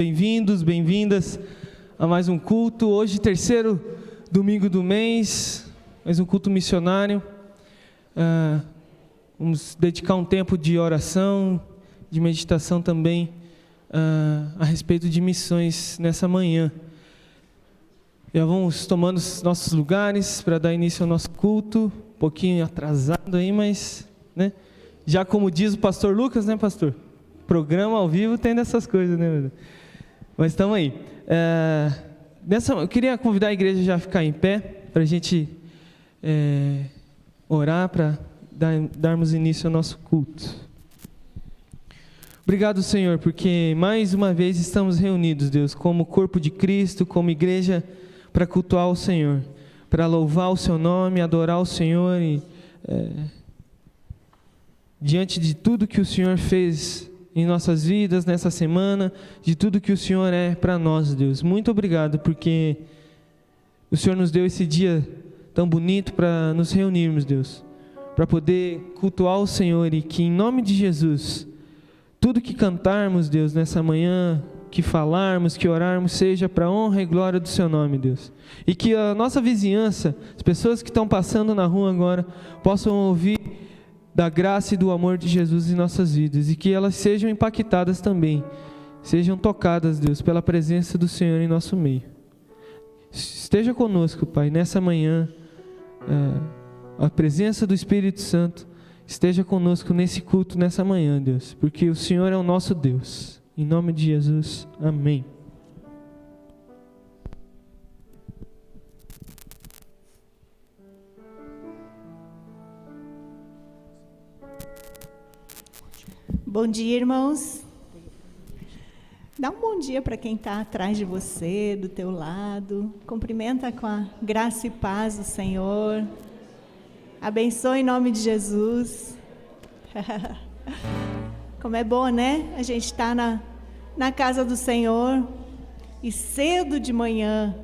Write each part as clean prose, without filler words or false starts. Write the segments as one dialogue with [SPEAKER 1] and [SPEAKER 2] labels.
[SPEAKER 1] Bem-vindos, bem-vindas a mais um culto. Hoje, terceiro domingo do mês, mais um culto missionário. Vamos dedicar um tempo de oração, de meditação também a respeito de missões nessa manhã. Já vamos tomando os nossos lugares para dar início ao nosso culto. Um pouquinho atrasado aí, mas, né? Já como diz o pastor Lucas, né, pastor? Programa ao vivo tem dessas coisas, né, meu Deus? Mas estamos aí. Eu queria convidar a igreja já a ficar em pé, para a gente orar, para darmos início ao nosso culto. Obrigado, Senhor, porque mais uma vez estamos reunidos, Deus, como corpo de Cristo, como igreja, para cultuar o Senhor, para louvar o Seu nome, adorar o Senhor e diante de tudo que o Senhor fez em nossas vidas nessa semana, de tudo que o Senhor é para nós, Deus. Muito obrigado, porque o Senhor nos deu esse dia tão bonito para nos reunirmos, Deus, para poder cultuar o Senhor e que em nome de Jesus, tudo que cantarmos, Deus, nessa manhã, que falarmos, que orarmos, seja para a honra e glória do Seu nome, Deus. E que a nossa vizinhança, as pessoas que estão passando na rua agora, possam ouvir da graça e do amor de Jesus em nossas vidas, e que elas sejam impactadas também, sejam tocadas, Deus, pela presença do Senhor em nosso meio. Esteja conosco, Pai, nessa manhã, a presença do Espírito Santo esteja conosco nesse culto, nessa manhã, Deus, porque o Senhor é o nosso Deus. Em nome de Jesus, amém.
[SPEAKER 2] Bom dia, irmãos. Dá um bom dia para quem está atrás de você, do teu lado. Cumprimenta com a graça e paz do Senhor. Abençoe em nome de Jesus. Como é bom, né? A gente está na casa do Senhor e cedo de manhã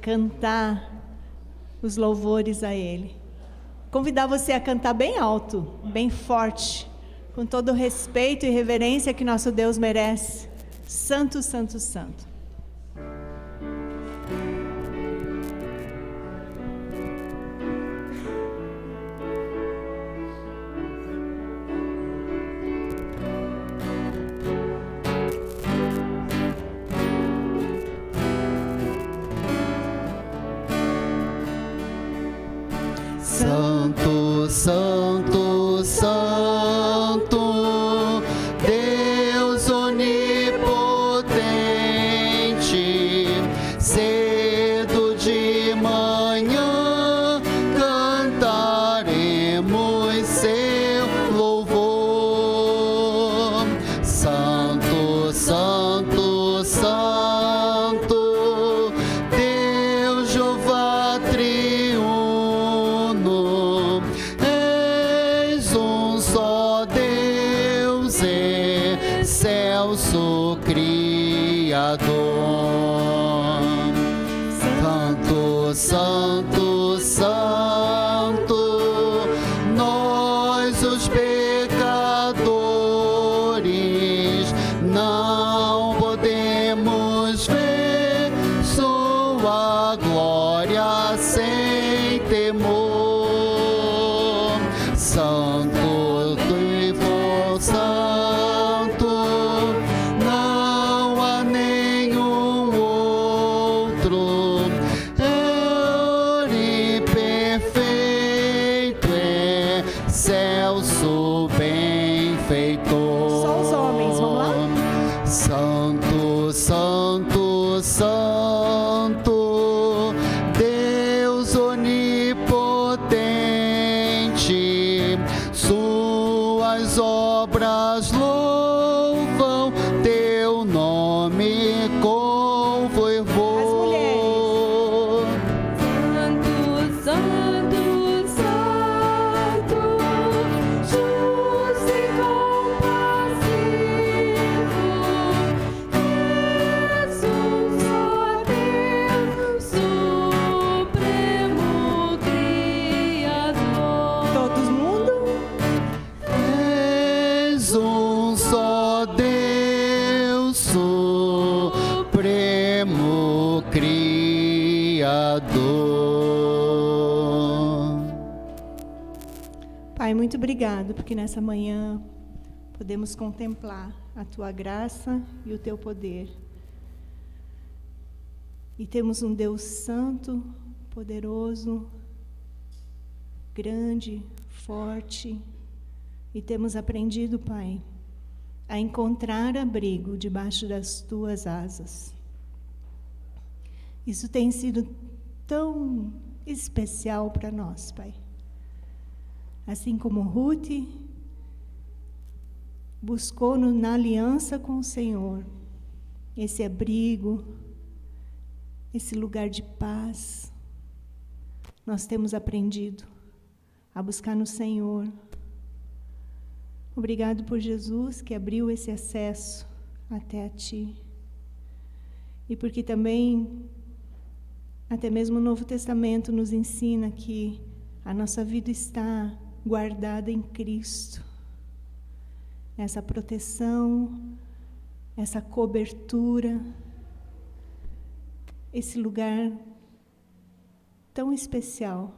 [SPEAKER 2] cantar os louvores a Ele. Convidar você a cantar bem alto, bem forte, com todo o respeito e reverência que nosso Deus merece. Santo, santo, santo.
[SPEAKER 3] Santo, santo, santo, Deus onipotente, cedo de manhã cantaremos seu louvor. Santo, santo, santo, Deus Jeová triuno, eis um só Deus, excelso Criador. Santo, santo, santo, nós os pecadores não podemos ver sua glória sem temor. Santo, Deus santo, não há nenhum outro. Ele perfeito, excelso, benfeitor.
[SPEAKER 2] Só os homens, vamos lá?
[SPEAKER 3] Santo, santo, santo, Deus onipotente, suas obras louvam teu nome com fervor.
[SPEAKER 2] As mulheres.
[SPEAKER 4] Santo, santo, santo, justo e compassivo, és um só Deus, supremo Criador.
[SPEAKER 2] Todo mundo?
[SPEAKER 3] És um só Deus, Criador.
[SPEAKER 2] Pai, muito obrigado, porque nessa manhã podemos contemplar a Tua graça e o Teu poder. E temos um Deus santo, poderoso, grande, forte. E temos aprendido, Pai, a encontrar abrigo debaixo das Tuas asas. Isso tem sido tão especial para nós, Pai. Assim como Ruth buscou na aliança com o Senhor esse abrigo, esse lugar de paz, nós temos aprendido a buscar no Senhor. Obrigado por Jesus que abriu esse acesso até a Ti. E porque também, até mesmo o Novo Testamento nos ensina que a nossa vida está guardada em Cristo. Essa proteção, essa cobertura, esse lugar tão especial,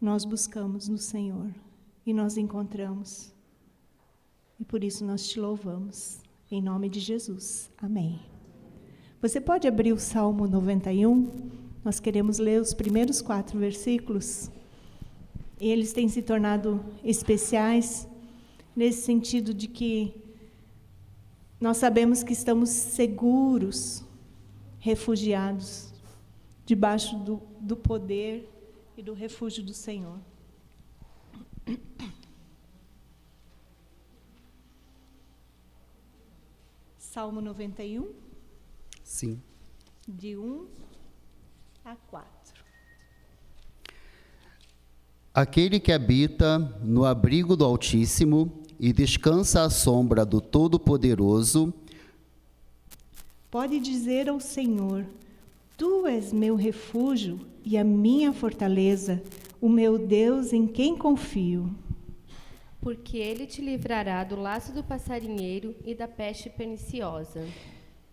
[SPEAKER 2] nós buscamos no Senhor e nós encontramos. E por isso nós Te louvamos, em nome de Jesus. Amém. Você pode abrir o Salmo 91? Nós queremos ler os primeiros 4 versículos. E eles têm se tornado especiais nesse sentido de que nós sabemos que estamos seguros, refugiados, debaixo do poder e do refúgio do Senhor. Salmo 91,
[SPEAKER 3] Sim.
[SPEAKER 2] de 1 a 4.
[SPEAKER 3] Aquele que habita no abrigo do Altíssimo e descansa à sombra do Todo-Poderoso,
[SPEAKER 2] Pode dizer ao Senhor: Tu és meu refúgio e a minha fortaleza, o meu Deus em quem confio.
[SPEAKER 4] Porque ele te livrará do laço do passarinheiro e da peste perniciosa.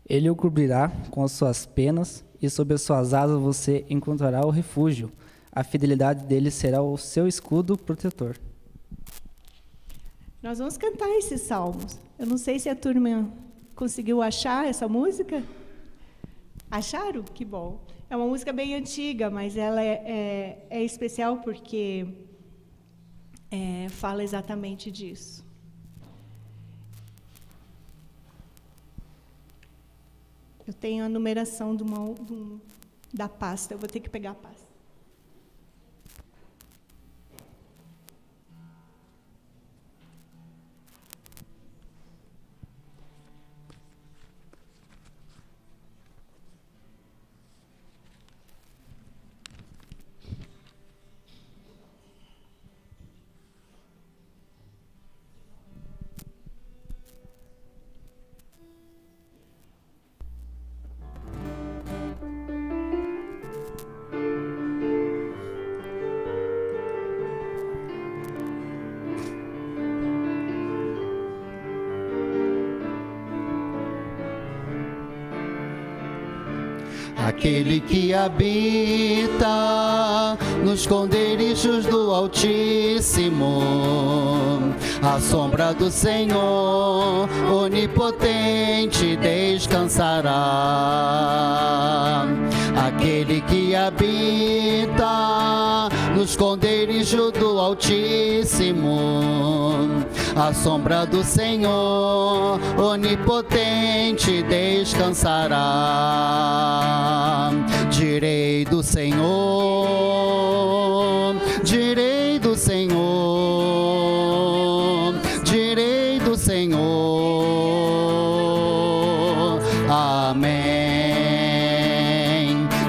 [SPEAKER 5] Ele o cobrirá com as suas penas, e sob as suas asas você encontrará o refúgio. A fidelidade dele será o seu escudo protetor.
[SPEAKER 2] Nós vamos cantar esses salmos. Eu não sei se a turma conseguiu achar essa música. Acharam? Que bom. É uma música bem antiga, mas ela é especial porque fala exatamente disso. Eu tenho a numeração da pasta, eu vou ter que pegar a pasta.
[SPEAKER 3] aquele que habita nos esconderijos do Altíssimo, à sombra do Senhor onipotente descansará. Aquele que habita no esconderijo do Altíssimo, à sombra do Senhor onipotente descansará. Direi do Senhor, direi do Senhor, direi do Senhor. Amém.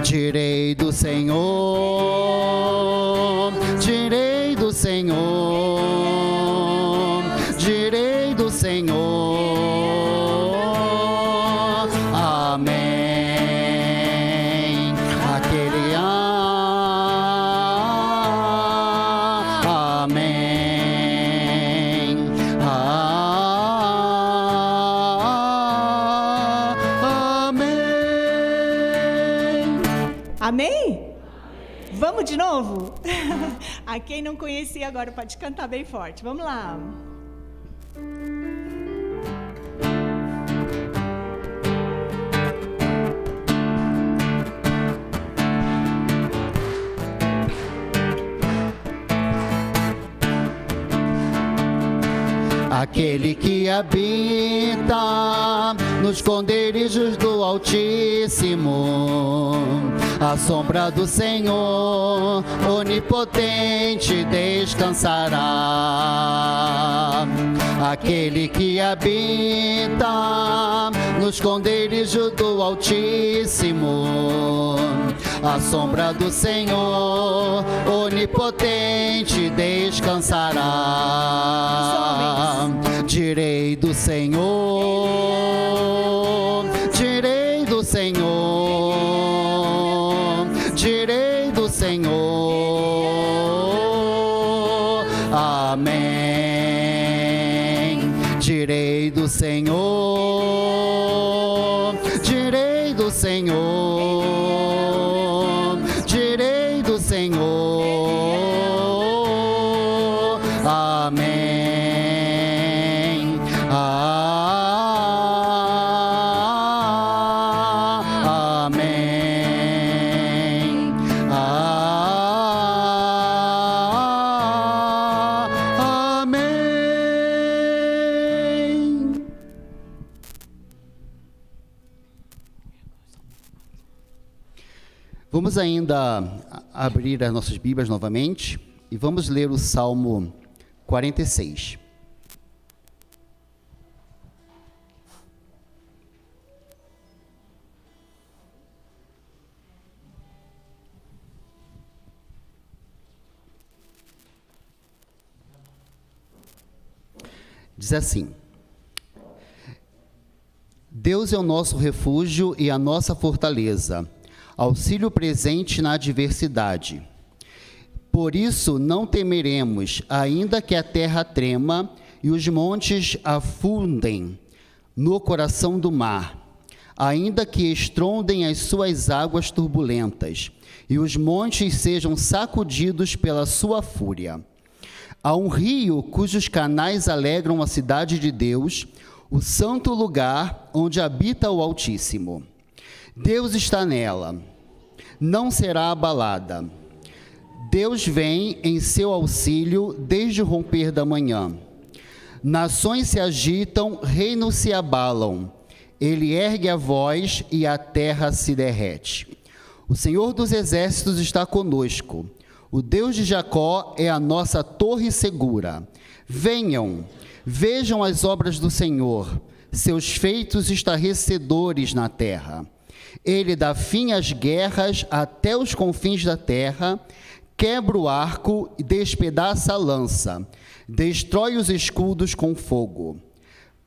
[SPEAKER 3] Direi do Senhor, direi do Senhor, direi do Senhor. Amém. Aquele amém. Amém.
[SPEAKER 2] Amém? Vamos de novo? A quem não conhecia agora pode cantar bem forte. Vamos lá.
[SPEAKER 3] Aquele que habita nos esconderijos do Altíssimo, à sombra do Senhor onipotente descansará. Aquele que habita nos esconderijos do Altíssimo, à sombra do Senhor onipotente descansará. Direi do Senhor, direi do Senhor, direi do Senhor, amém. Direi do Senhor, direi do Senhor, direi do Senhor, amém. Vamos ainda abrir as nossas Bíblias novamente e vamos ler o Salmo 46. Diz assim: Deus é o nosso refúgio e a nossa fortaleza, auxílio presente na adversidade. Por isso não temeremos, ainda que a terra trema e os montes afundem no coração do mar, ainda que estrondem as suas águas turbulentas e os montes sejam sacudidos pela sua fúria. Há um rio cujos canais alegram a cidade de Deus, o santo lugar onde habita o Altíssimo. Deus está nela, não será abalada. Deus vem em seu auxílio desde o romper da manhã. Nações se agitam, reinos se abalam. Ele ergue a voz e a terra se derrete. O Senhor dos exércitos está conosco. O Deus de Jacó é a nossa torre segura. Venham, vejam as obras do Senhor, seus feitos estarrecedores na terra. Ele dá fim às guerras até os confins da terra, quebra o arco e despedaça a lança, destrói os escudos com fogo.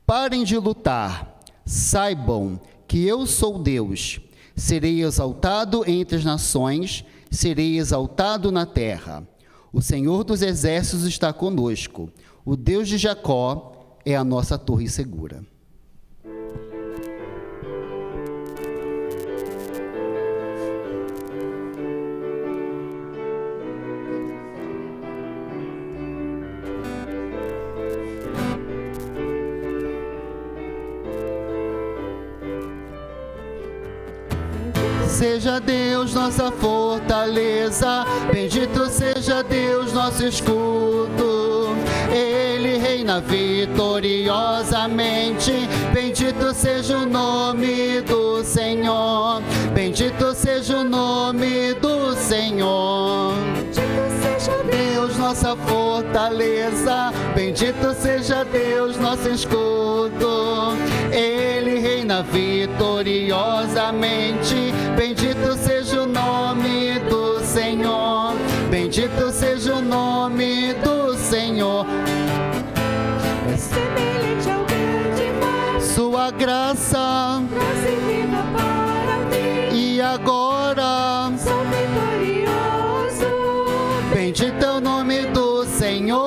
[SPEAKER 3] Parem de lutar, saibam que eu sou Deus. Serei exaltado entre as nações, serei exaltado na terra. O Senhor dos exércitos está conosco. O Deus de Jacó é a nossa torre segura. Seja Deus nossa fortaleza, bendito seja Deus nosso escudo. Ele reina vitoriosamente, bendito seja o nome do Senhor. Bendito seja o nome do Senhor. Bendito seja Deus nossa fortaleza, bendito seja Deus nosso escudo. Ele reina vitoriosamente, bendito seja o nome do Senhor. Bendito seja o nome do Senhor.
[SPEAKER 2] É semelhante ao grande mar,
[SPEAKER 3] Sua graça
[SPEAKER 2] viva para mim.
[SPEAKER 3] e agora
[SPEAKER 2] Sou vitorioso.
[SPEAKER 3] bendito é o nome do Senhor.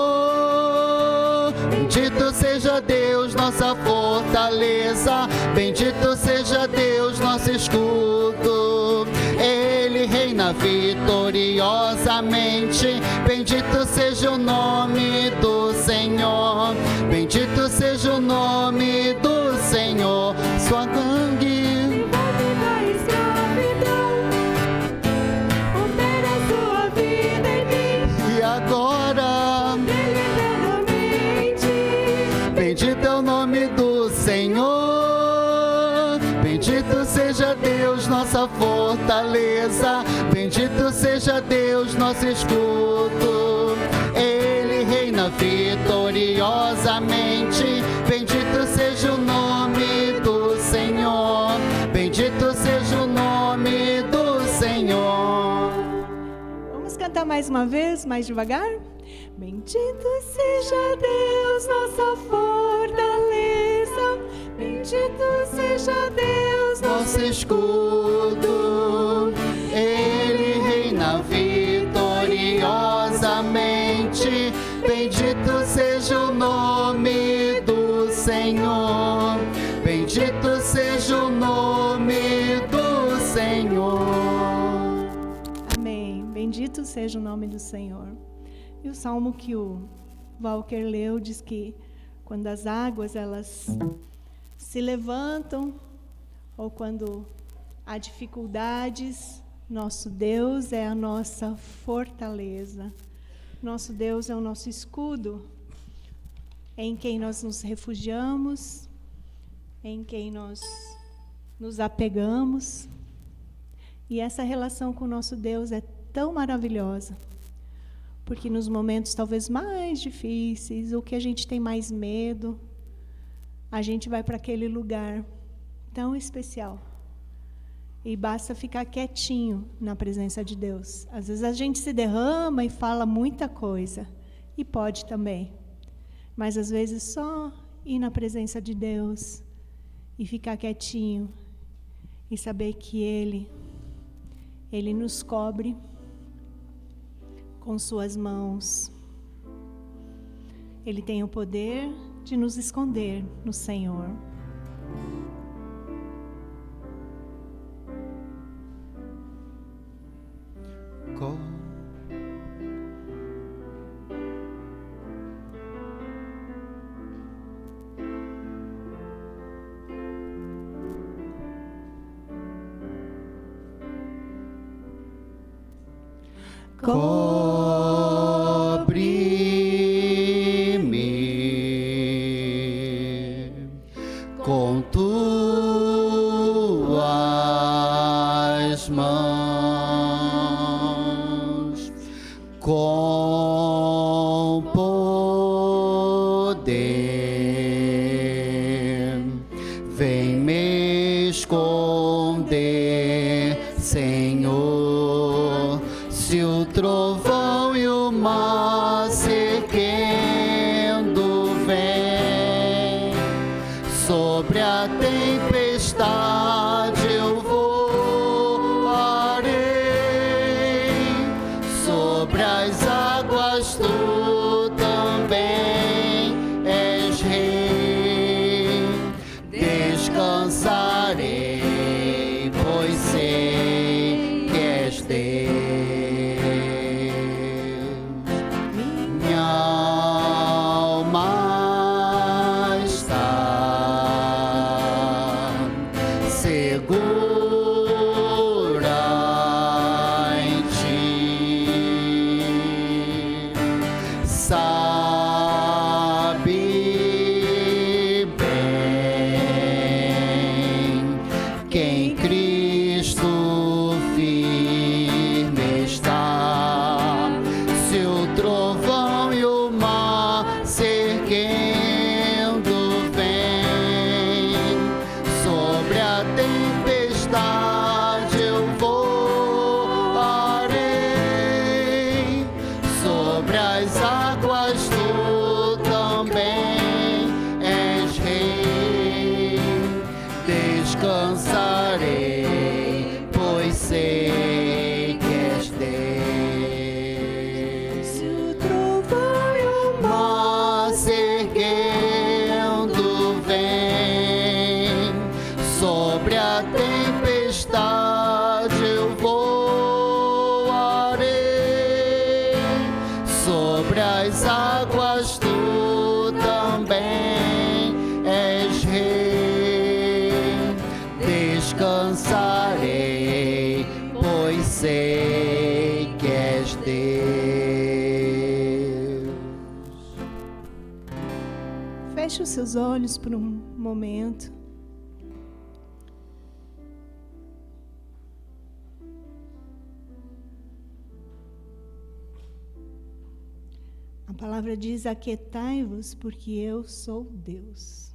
[SPEAKER 3] Bendito seja Deus nossa fortaleza, bendito seja Deus nosso escudo. Ele reina reina vitoriosamente. Bendito seja o nome do Senhor. Bendito seja o nome do Senhor. Sua gangue
[SPEAKER 2] Envolve da escravidão, opera sua vida em mim,
[SPEAKER 3] e agora
[SPEAKER 2] eternamente.
[SPEAKER 3] bendito é o nome do Senhor. Bendito seja Deus, nossa fortaleza. Bendito seja Deus, nosso escudo. Ele reina vitoriosamente. Bendito seja o nome do Senhor. Bendito seja o nome do Senhor.
[SPEAKER 2] Vamos cantar mais uma vez, mais devagar? Bendito seja Deus, nossa fortaleza. Bendito seja Deus,
[SPEAKER 3] Nosso escudo. Ele reina vitoriosamente. Bendito seja o nome do Senhor. Bendito seja o nome do Senhor.
[SPEAKER 2] Amém. Bendito seja o nome do Senhor. E o salmo que o Walker leu diz que quando as águas elas se levantam ou quando há dificuldades, nosso Deus é a nossa fortaleza. Nosso Deus é o nosso escudo, em quem nós nos refugiamos, em quem nós nos apegamos. E essa relação com o nosso Deus é tão maravilhosa, porque nos momentos talvez mais difíceis, ou que a gente tem mais medo, a gente vai para aquele lugar tão especial. E basta ficar quietinho na presença de Deus. Às vezes a gente se derrama e fala muita coisa, e pode também. Mas às vezes só ir na presença de Deus e ficar quietinho e saber que Ele nos cobre com suas mãos. Ele tem o poder de nos esconder no Senhor.
[SPEAKER 3] Cobre-me com tuas mãos, com poder, vem me esconder, Senhor. Se o trovão e o mar sequendo vem, sobre a tempestade eu voarei, sobre as águas tu também és rei. Descansarei, pois sei que és Deus. descansarei, pois sei que és Deus.
[SPEAKER 2] Feche os seus olhos por um momento. A palavra diz: aquietai-vos, porque eu sou Deus.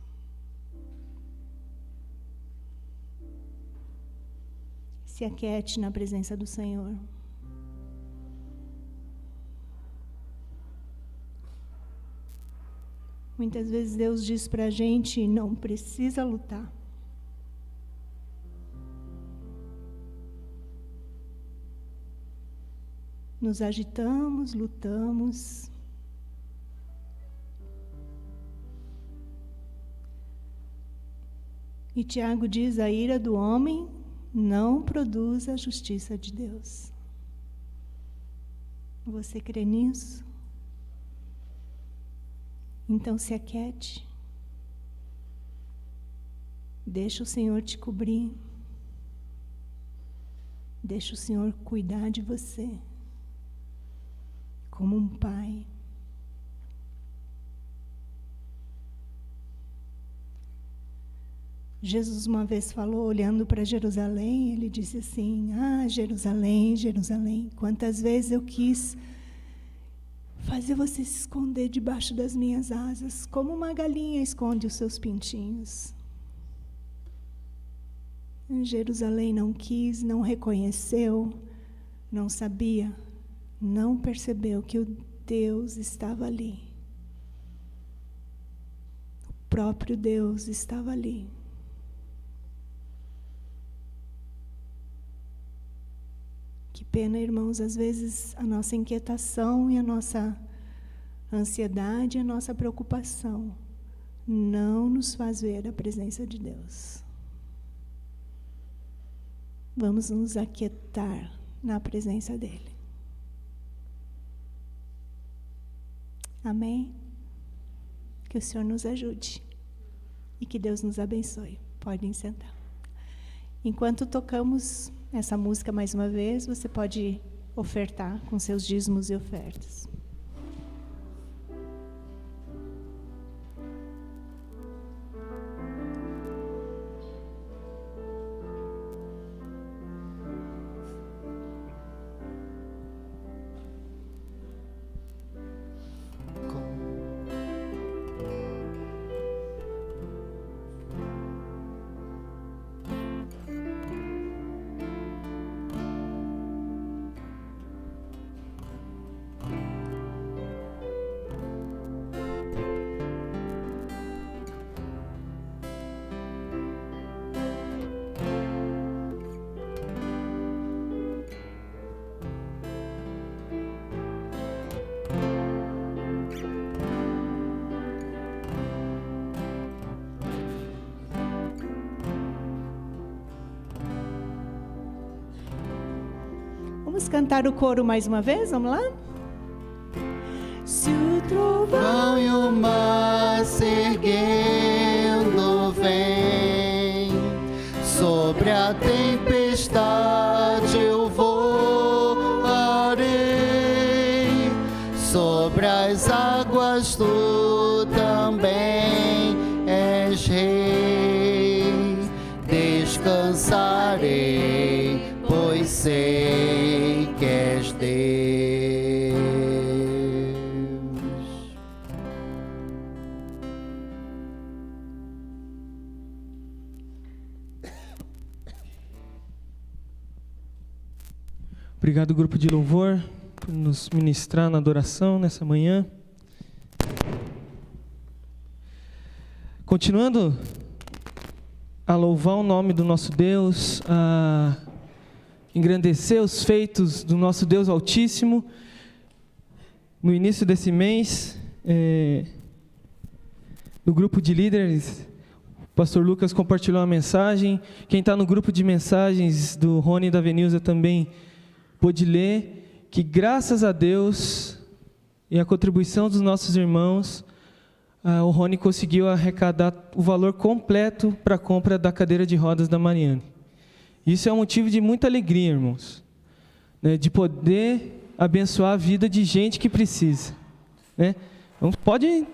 [SPEAKER 2] Se aquiete na presença do Senhor. Muitas vezes Deus diz para a gente: não precisa lutar. Nos agitamos, lutamos. E Tiago diz: a ira do homem não produz a justiça de Deus. Você crê nisso? Então se aquiete. Deixa o Senhor te cobrir. Deixa o Senhor cuidar de você, como um pai. Jesus uma vez falou, olhando para Jerusalém, ele disse assim: ah, Jerusalém, Jerusalém, quantas vezes eu quis fazer você se esconder debaixo das minhas asas, como uma galinha esconde os seus pintinhos. Jerusalém não quis, não reconheceu, não sabia, não percebeu que o Deus estava ali. O próprio Deus estava ali. Que pena, irmãos, às vezes a nossa inquietação e a nossa ansiedade, a nossa preocupação não nos faz ver a presença de Deus. Vamos nos aquietar na presença dEle. Amém? Que o Senhor nos ajude e que Deus nos abençoe. Podem sentar. Enquanto tocamos essa música mais uma vez, você pode ofertar com seus dízimos e ofertas. Vamos cantar o coro mais uma vez? Vamos lá? Se o trovão
[SPEAKER 3] E o mar se erguendo vem, sobre a tempestade eu voarei, sobre as águas tu também és rei, descansarei, pois sei que és Deus.
[SPEAKER 1] Obrigado, grupo de louvor, por nos ministrar na adoração nessa manhã. Continuando a louvar o nome do nosso Deus, a engrandecer os feitos do nosso Deus Altíssimo. No início desse mês, no grupo de líderes, o pastor Lucas compartilhou uma mensagem. Quem está no grupo de mensagens do Rony e da Venilza também pôde ler que, graças a Deus e a contribuição dos nossos irmãos, o Rony conseguiu arrecadar o valor completo para a compra da cadeira de rodas da Mariane. Isso é um motivo de muita alegria, irmãos, né? De poder abençoar a vida de gente que precisa, né? Então, pode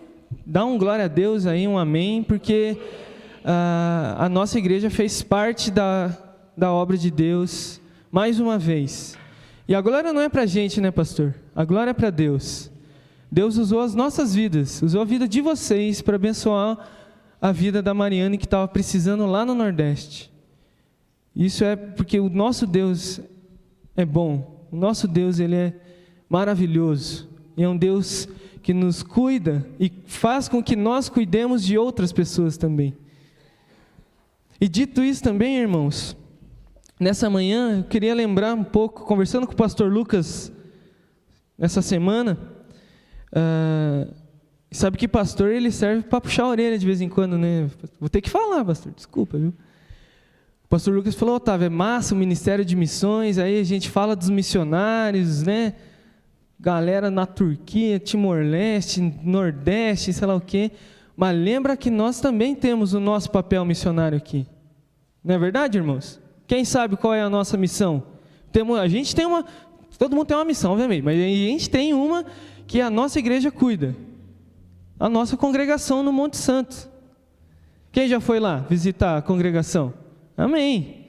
[SPEAKER 1] dar um glória a Deus aí, um amém, porque a nossa igreja fez parte da obra de Deus, mais uma vez. E a glória não é para a gente, né, pastor? A glória é para Deus. Deus usou as nossas vidas, usou a vida de vocês para abençoar a vida da Mariane, que estava precisando lá no Nordeste. Isso é porque o nosso Deus é bom, o nosso Deus, ele é maravilhoso, e é um Deus que nos cuida e faz com que nós cuidemos de outras pessoas também. E dito isso também, irmãos, nessa manhã eu queria lembrar um pouco, conversando com o pastor Lucas essa semana, sabe que pastor, ele serve para puxar a orelha de vez em quando, né? Vou ter que falar, pastor, desculpa, viu? O pastor Lucas falou: Otávio, é massa o Ministério de Missões, aí a gente fala dos missionários, né? Galera na Turquia, Timor-Leste, Nordeste, sei lá o quê. Mas lembra que nós também temos o nosso papel missionário aqui. Não é verdade, irmãos? Quem sabe qual é a nossa missão? A gente tem uma... Todo mundo tem uma missão, obviamente, mas a gente tem uma que a nossa igreja cuida. A nossa congregação no Monte Santo. Quem já foi lá visitar a congregação? Amém.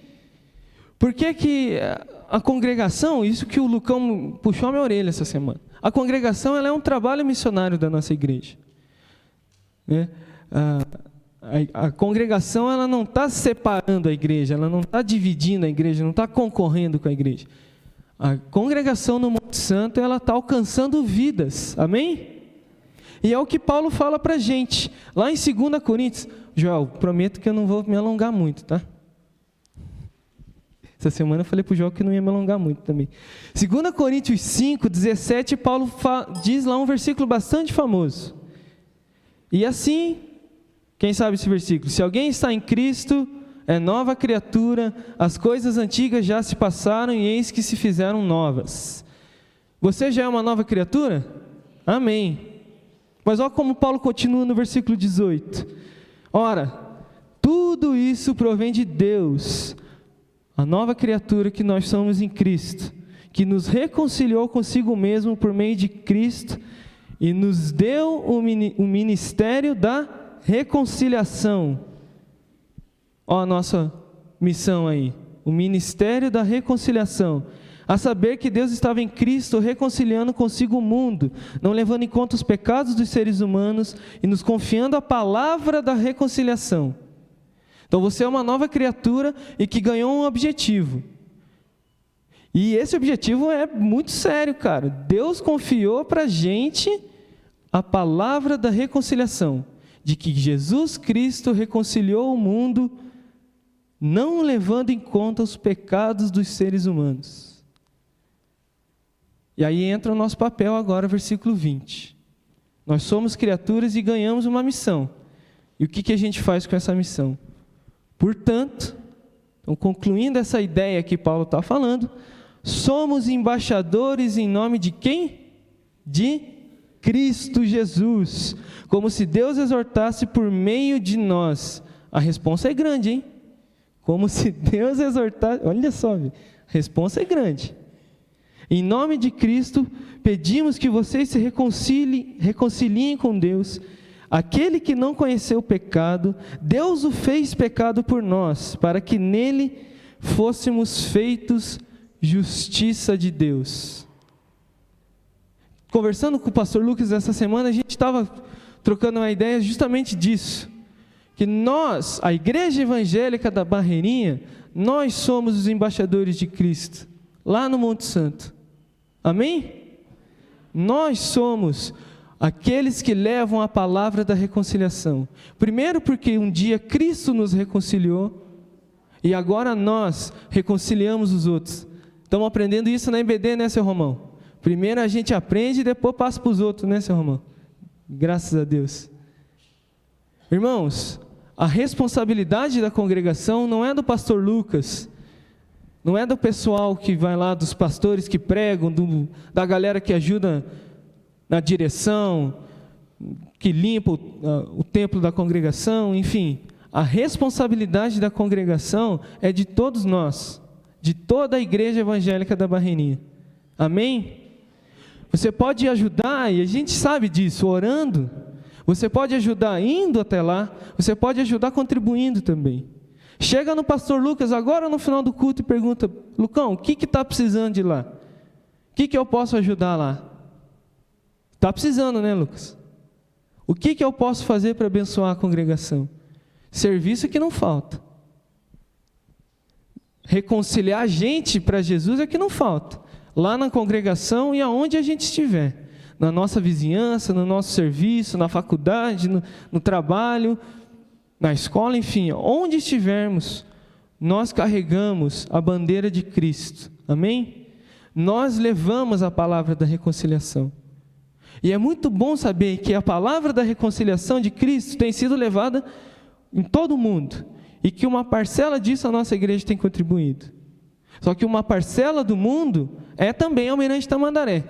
[SPEAKER 1] Por que a congregação, isso que o Lucão puxou a minha orelha essa semana, a congregação, ela é um trabalho missionário da nossa igreja, né? A congregação, ela não está separando a igreja, ela não está dividindo a igreja, não está concorrendo com a igreja. A congregação no Monte Santo, ela está alcançando vidas, amém? E é o que Paulo fala para a gente, lá em 2 Coríntios, Joel, prometo que eu não vou me alongar muito, tá? Essa semana eu falei para o Joel que não ia me alongar muito também. 2 Coríntios 5, 17, Paulo diz lá um versículo bastante famoso. E assim, quem sabe esse versículo? Se alguém está em Cristo, é nova criatura, as coisas antigas já se passaram e eis que se fizeram novas. Você já é uma nova criatura? Amém. Mas olha como Paulo continua no versículo 18. Ora, tudo isso provém de Deus, a nova criatura que nós somos em Cristo, que nos reconciliou consigo mesmo por meio de Cristo e nos deu o ministério da reconciliação. Ó a nossa missão aí, o ministério da reconciliação. A saber que Deus estava em Cristo reconciliando consigo o mundo, não levando em conta os pecados dos seres humanos e nos confiando a palavra da reconciliação. Então você é uma nova criatura e que ganhou um objetivo. E esse objetivo é muito sério, cara. Deus confiou para a gente a palavra da reconciliação, de que Jesus Cristo reconciliou o mundo, não levando em conta os pecados dos seres humanos. E aí entra o nosso papel agora, versículo 20. Nós somos criaturas e ganhamos uma missão. E o que a gente faz com essa missão? Portanto, então, concluindo essa ideia que Paulo está falando, somos embaixadores em nome de quem? De Cristo Jesus, como se Deus exortasse por meio de nós. A responsa é grande, hein? Como se Deus exortasse, olha só, a responsa é grande. Em nome de Cristo, pedimos que vocês se reconciliem com Deus. Aquele que não conheceu o pecado, Deus o fez pecado por nós, para que nele fôssemos feitos justiça de Deus. Conversando com o pastor Lucas essa semana, a gente estava trocando uma ideia justamente disso. Que nós, a Igreja Evangélica da Barreirinha, nós somos os embaixadores de Cristo, lá no Monte Santo. Amém? Nós somos aqueles que levam a palavra da reconciliação. Primeiro porque um dia Cristo nos reconciliou, e agora nós reconciliamos os outros. Estamos aprendendo isso na EBD, né, seu Romão? Primeiro a gente aprende e depois passa para os outros, né, seu Romão? Graças a Deus. Irmãos, a responsabilidade da congregação não é do pastor Lucas, não é do pessoal que vai lá, dos pastores que pregam, da galera que ajuda na direção, que limpa o templo da congregação, enfim. a responsabilidade da congregação é de todos nós, de toda a igreja evangélica da Barreirinha. Amém? Você pode ajudar, e a gente sabe disso, orando. Você pode ajudar indo até lá, você pode ajudar contribuindo também. Chega no pastor Lucas agora no final do culto e pergunta: Lucão, o que está precisando de lá? O que eu posso ajudar lá? Está precisando, né, Lucas? O que eu posso fazer para abençoar a congregação? Serviço que não falta. Reconciliar a gente para Jesus é que não falta. Lá na congregação e aonde a gente estiver. Na nossa vizinhança, no nosso serviço, na faculdade, no trabalho, na escola, enfim, onde estivermos, nós carregamos a bandeira de Cristo. Amém? Nós levamos a palavra da reconciliação. E é muito bom saber que a palavra da reconciliação de Cristo tem sido levada em todo o mundo. E que uma parcela disso a nossa igreja tem contribuído. Só que uma parcela do mundo é também Almirante Tamandaré.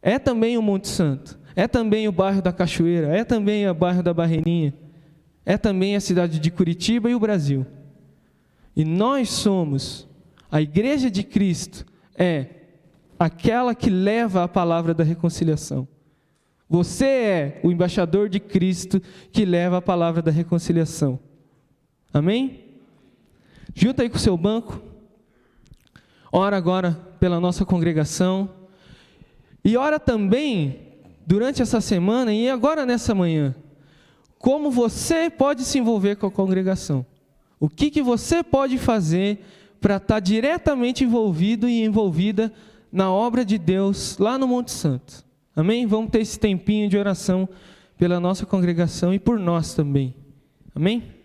[SPEAKER 1] É também o Monte Santo. É também o bairro da Cachoeira. É também o bairro da Barreirinha. É também a cidade de Curitiba e o Brasil. E nós somos, a igreja de Cristo é aquela que leva a palavra da reconciliação. Você é o embaixador de Cristo que leva a palavra da reconciliação. Amém? Junta aí com o seu banco. Ora agora pela nossa congregação. E ora também, durante essa semana e agora nessa manhã, como você pode se envolver com a congregação. O que você pode fazer para estar diretamente envolvido e envolvida na obra de Deus lá no Monte Santo. Amém? Vamos ter esse tempinho de oração pela nossa congregação e por nós também. Amém?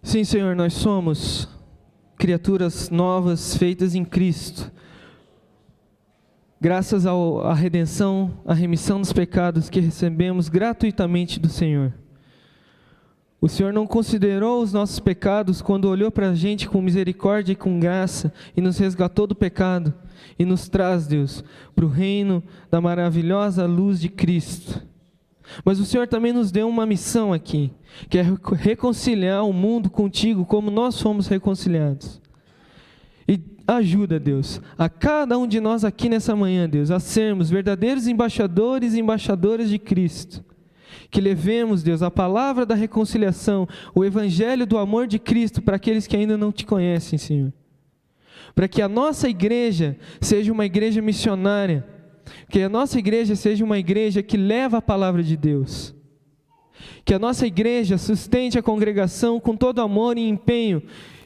[SPEAKER 1] Sim, Senhor, nós somos criaturas novas feitas em Cristo. Graças à redenção, à remissão dos pecados que recebemos gratuitamente do Senhor. O Senhor não considerou os nossos pecados quando olhou para a gente com misericórdia e com graça e nos resgatou do pecado e nos traz, Deus, para o reino da maravilhosa luz de Cristo. Mas o Senhor também nos deu uma missão aqui, que é reconciliar o mundo contigo como nós fomos reconciliados. E ajuda, Deus, a cada um de nós aqui nessa manhã, Deus, a sermos verdadeiros embaixadores e embaixadoras de Cristo. Que levemos, Deus, a palavra da reconciliação, o evangelho do amor de Cristo para aqueles que ainda não te conhecem, Senhor. Para que a nossa igreja seja uma igreja missionária, que a nossa igreja seja uma igreja que leva a palavra de Deus. Que a nossa igreja sustente a congregação com todo amor e empenho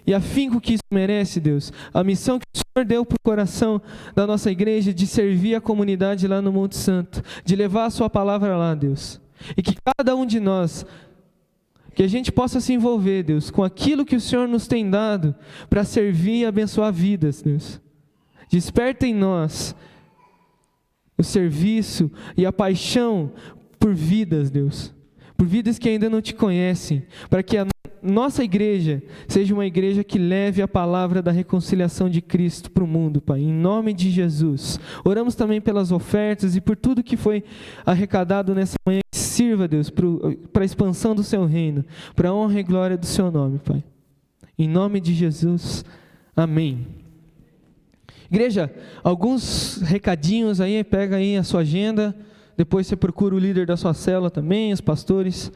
[SPEAKER 1] e afinco que isso merece, Deus. A missão que o Senhor deu para o coração da nossa igreja de servir a comunidade lá no Monte Santo, de levar a sua palavra lá, Deus. E que cada um de nós, que a gente possa se envolver, Deus, com aquilo que o Senhor nos tem dado para servir e abençoar vidas, Deus. Desperta em nós o serviço e a paixão por vidas, Deus. Por vidas que ainda não te conhecem. Para que a nossa igreja seja uma igreja que leve a palavra da reconciliação de Cristo para o mundo, Pai. Em nome de Jesus. Oramos também pelas ofertas e por tudo que foi arrecadado nessa manhã. Que sirva, Deus, para a expansão do seu reino. Para a honra e glória do seu nome, Pai. Em nome de Jesus, amém. Igreja, alguns recadinhos aí, pega aí a sua agenda, depois você procura o líder da sua célula também, os pastores,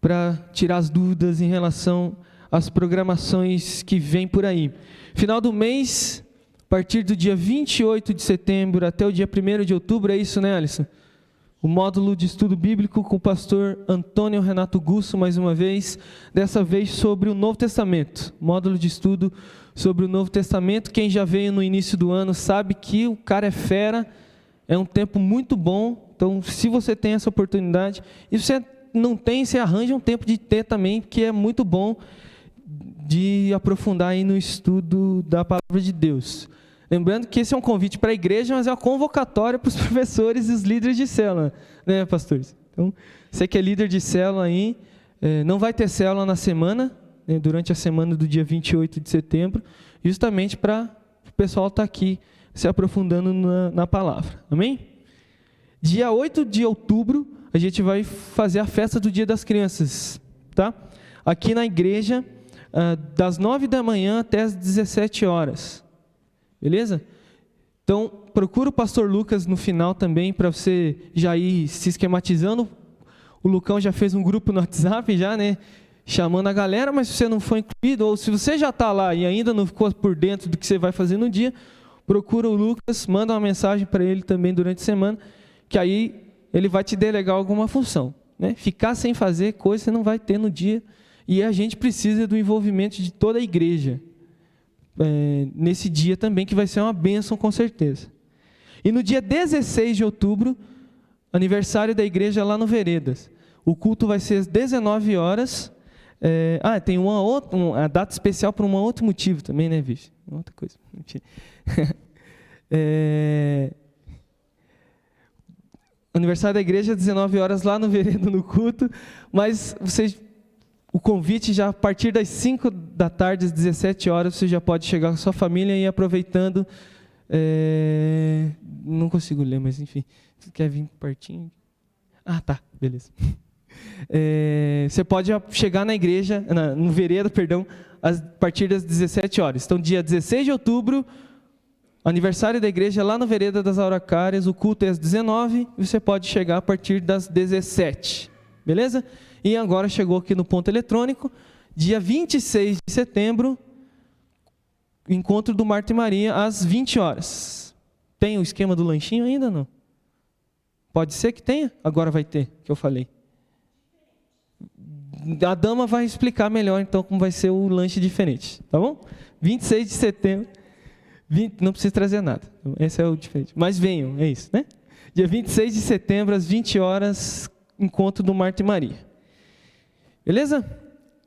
[SPEAKER 1] para tirar as dúvidas em relação às programações que vêm por aí. Final do mês, a partir do dia 28 de setembro até o dia 1º de outubro, é isso, né, Alisson? O módulo de estudo bíblico com o pastor Antônio Renato Gusso, mais uma vez, dessa vez sobre o Novo Testamento. Módulo de estudo sobre o Novo Testamento. Quem já veio no início do ano sabe que o cara é fera, é um tempo muito bom. Então, se você tem essa oportunidade, e se você não tem, você arranja um tempo de ter também, porque é muito bom de aprofundar aí no estudo da Palavra de Deus. Lembrando que esse é um convite para a igreja, mas é uma convocatória para os professores e os líderes de célula, né, pastores? Então, você que é líder de célula aí, não vai ter célula na semana, né, durante a semana do dia 28 de setembro, justamente para o pessoal estar aqui se aprofundando na palavra. Amém? Dia 8 de outubro, a gente vai fazer a festa do Dia das Crianças, tá? Aqui na igreja, das 9 da manhã até as 17 horas. Beleza? Então, procura o pastor Lucas no final também, para você já ir se esquematizando. O Lucão já fez um grupo no WhatsApp, já, né? Chamando a galera, mas se você não foi incluído, ou se você já está lá e ainda não ficou por dentro do que você vai fazer no dia, procura o Lucas, manda uma mensagem para ele também durante a semana, que aí ele vai te delegar alguma função, né? Ficar sem fazer coisa você não vai ter no dia, e a gente precisa do envolvimento de toda a igreja, nesse dia também, que vai ser uma bênção com certeza. E no dia 16 de outubro, aniversário da igreja lá no Veredas. O culto vai ser às 19 horas. Tem uma data especial por um outro motivo também, né, bicho? Outra coisa. Aniversário da igreja, 19 horas lá no Veredas, no culto, mas o convite já a partir das 5 da tarde, às 17 horas, você já pode chegar com a sua família e ir aproveitando. Não consigo ler, mas enfim. Você quer vir pertinho? Ah, tá, beleza. Você pode chegar na igreja, no Vereda, perdão, a partir das 17 horas. Então, dia 16 de outubro, aniversário da igreja lá no Vereda das Araucárias, o culto é às 19, e você pode chegar a partir das 17. Beleza? E agora chegou aqui no ponto eletrônico, dia 26 de setembro, encontro do Marta e Maria, às 20 horas. Tem o esquema do lanchinho ainda, não? Pode ser que tenha, agora vai ter, que eu falei. A dama vai explicar melhor, então, como vai ser o lanche diferente, tá bom? 26 de setembro, não precisa trazer nada, esse é o diferente. Mas venham, é isso, né? Dia 26 de setembro, às 20 horas, encontro do Marta e Maria. Beleza?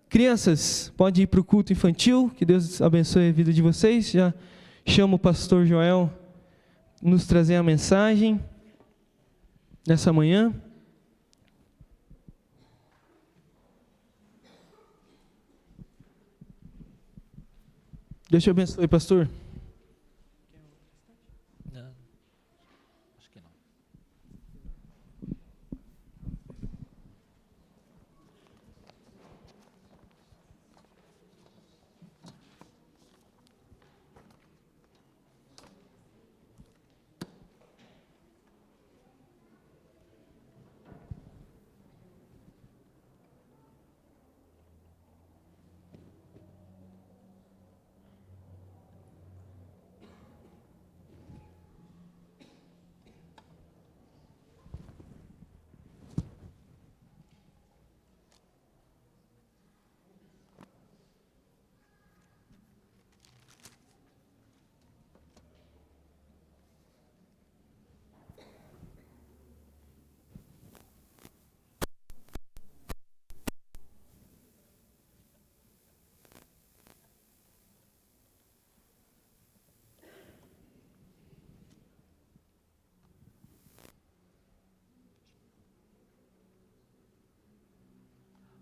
[SPEAKER 1] Crianças, pode ir para o culto infantil, que Deus abençoe a vida de vocês. Já chamo o pastor Joel nos trazer a mensagem nessa manhã. Deus te abençoe, pastor.
[SPEAKER 6] Não, acho que não.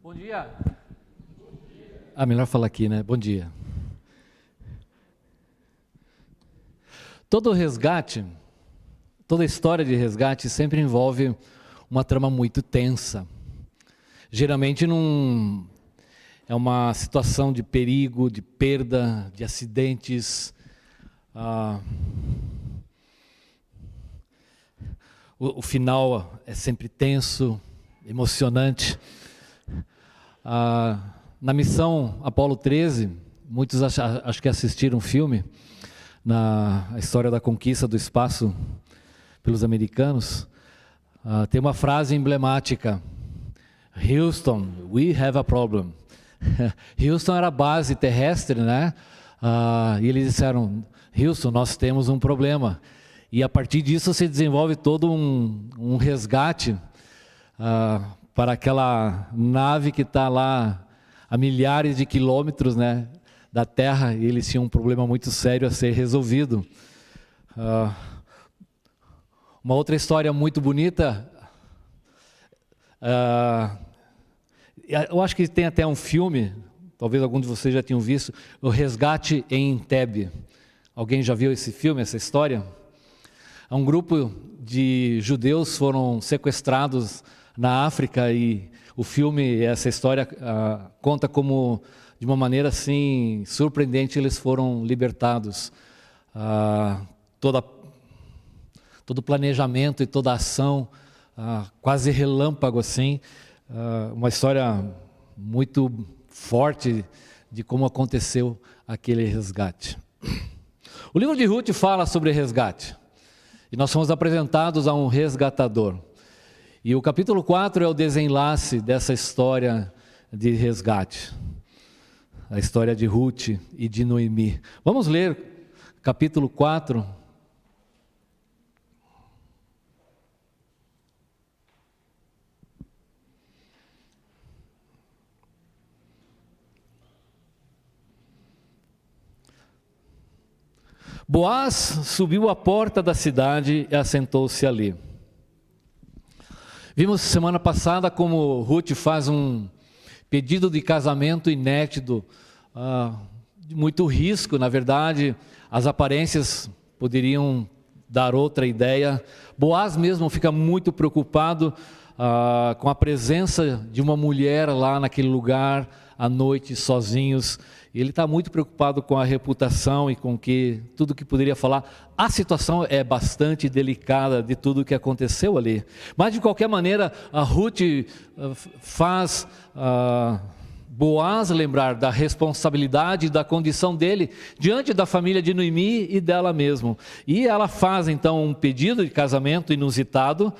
[SPEAKER 6] Bom dia. Melhor falar aqui, né? Bom dia. Todo resgate, toda história de resgate sempre envolve uma trama muito tensa. Geralmente É uma situação de perigo, de perda, de acidentes. O final é sempre tenso, emocionante. Na missão Apolo 13, muitos acho que assistiram um filme, na história da conquista do espaço pelos americanos. Tem uma frase emblemática: Houston, we have a problem. Houston era a base terrestre, né? E eles disseram: Houston, nós temos um problema. E a partir disso se desenvolve todo um resgate para aquela nave que está lá a milhares de quilômetros, né, da Terra, e eles tinham um problema muito sério a ser resolvido. Uma outra história muito bonita, eu acho que tem até um filme, talvez algum de vocês já tenham visto, O Resgate em Entebbe. Alguém já viu esse filme, essa história? Um grupo de judeus foram sequestrados na África e o filme, essa história, conta como, de uma maneira assim surpreendente, eles foram libertados. Todo o planejamento e toda a ação, quase relâmpago assim, uma história muito forte de como aconteceu aquele resgate. O livro de Ruth fala sobre resgate, e nós fomos apresentados a um resgatador. E o capítulo 4 é o desenlace dessa história de resgate, a história de Ruth e de Noemi. Vamos ler capítulo 4. Boaz subiu à porta da cidade e assentou-se ali. Vimos semana passada como Ruth faz um pedido de casamento inédito, de muito risco. Na verdade, as aparências poderiam dar outra ideia. Boaz mesmo fica muito preocupado com a presença de uma mulher lá naquele lugar, à noite, sozinhos. Ele está muito preocupado com a reputação e com tudo que poderia falar. A situação é bastante delicada de tudo que aconteceu ali. Mas, de qualquer maneira, a Ruth faz Boaz lembrar da responsabilidade e da condição dele diante da família de Noemi e dela mesmo. E ela faz, então, um pedido de casamento inusitado.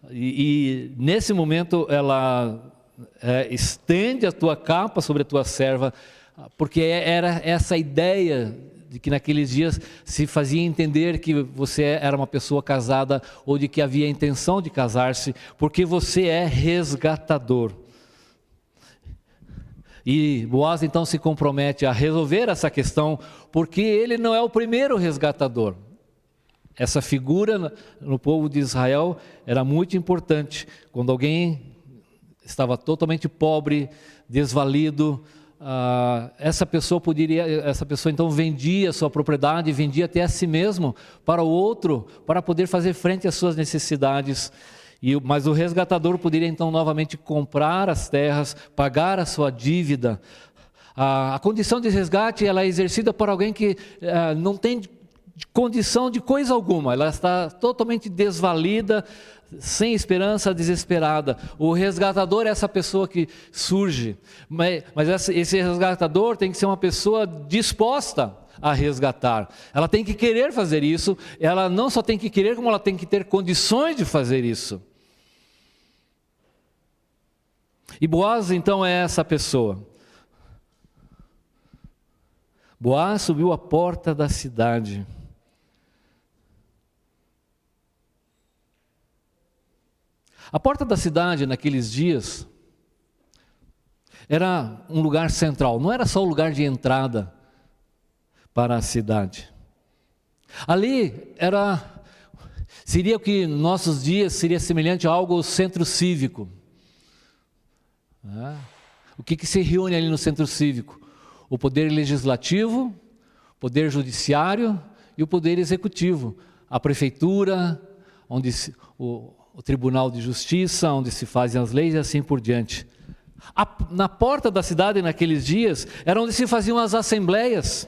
[SPEAKER 6] E nesse momento, ela estende a tua capa sobre a tua serva, porque era essa ideia de que naqueles dias se fazia entender que você era uma pessoa casada ou de que havia intenção de casar-se, porque você é resgatador. E Boaz então se compromete a resolver essa questão, porque ele não é o primeiro resgatador. Essa figura no povo de Israel era muito importante. Quando alguém estava totalmente pobre, desvalido, essa pessoa então vendia sua propriedade, vendia até a si mesmo para o outro, para poder fazer frente às suas necessidades. Mas o resgatador poderia então novamente comprar as terras, pagar a sua dívida. A condição de resgate ela é exercida por alguém que não tem condição de coisa alguma, ela está totalmente desvalida, sem esperança, desesperada. O resgatador é essa pessoa que surge, mas esse resgatador tem que ser uma pessoa disposta a resgatar. Ela tem que querer fazer isso, ela não só tem que querer, como ela tem que ter condições de fazer isso. E Boaz então é essa pessoa. Boaz subiu à porta da cidade. A porta da cidade naqueles dias era um lugar central, não era só o lugar de entrada para a cidade. Ali seria o que em nossos dias seria semelhante a algo ao centro cívico. O que se reúne ali no centro cívico? O poder legislativo, o poder judiciário e o poder executivo. A prefeitura, onde o Tribunal de Justiça, onde se fazem as leis e assim por diante. Na porta da cidade, naqueles dias, era onde se faziam as assembleias,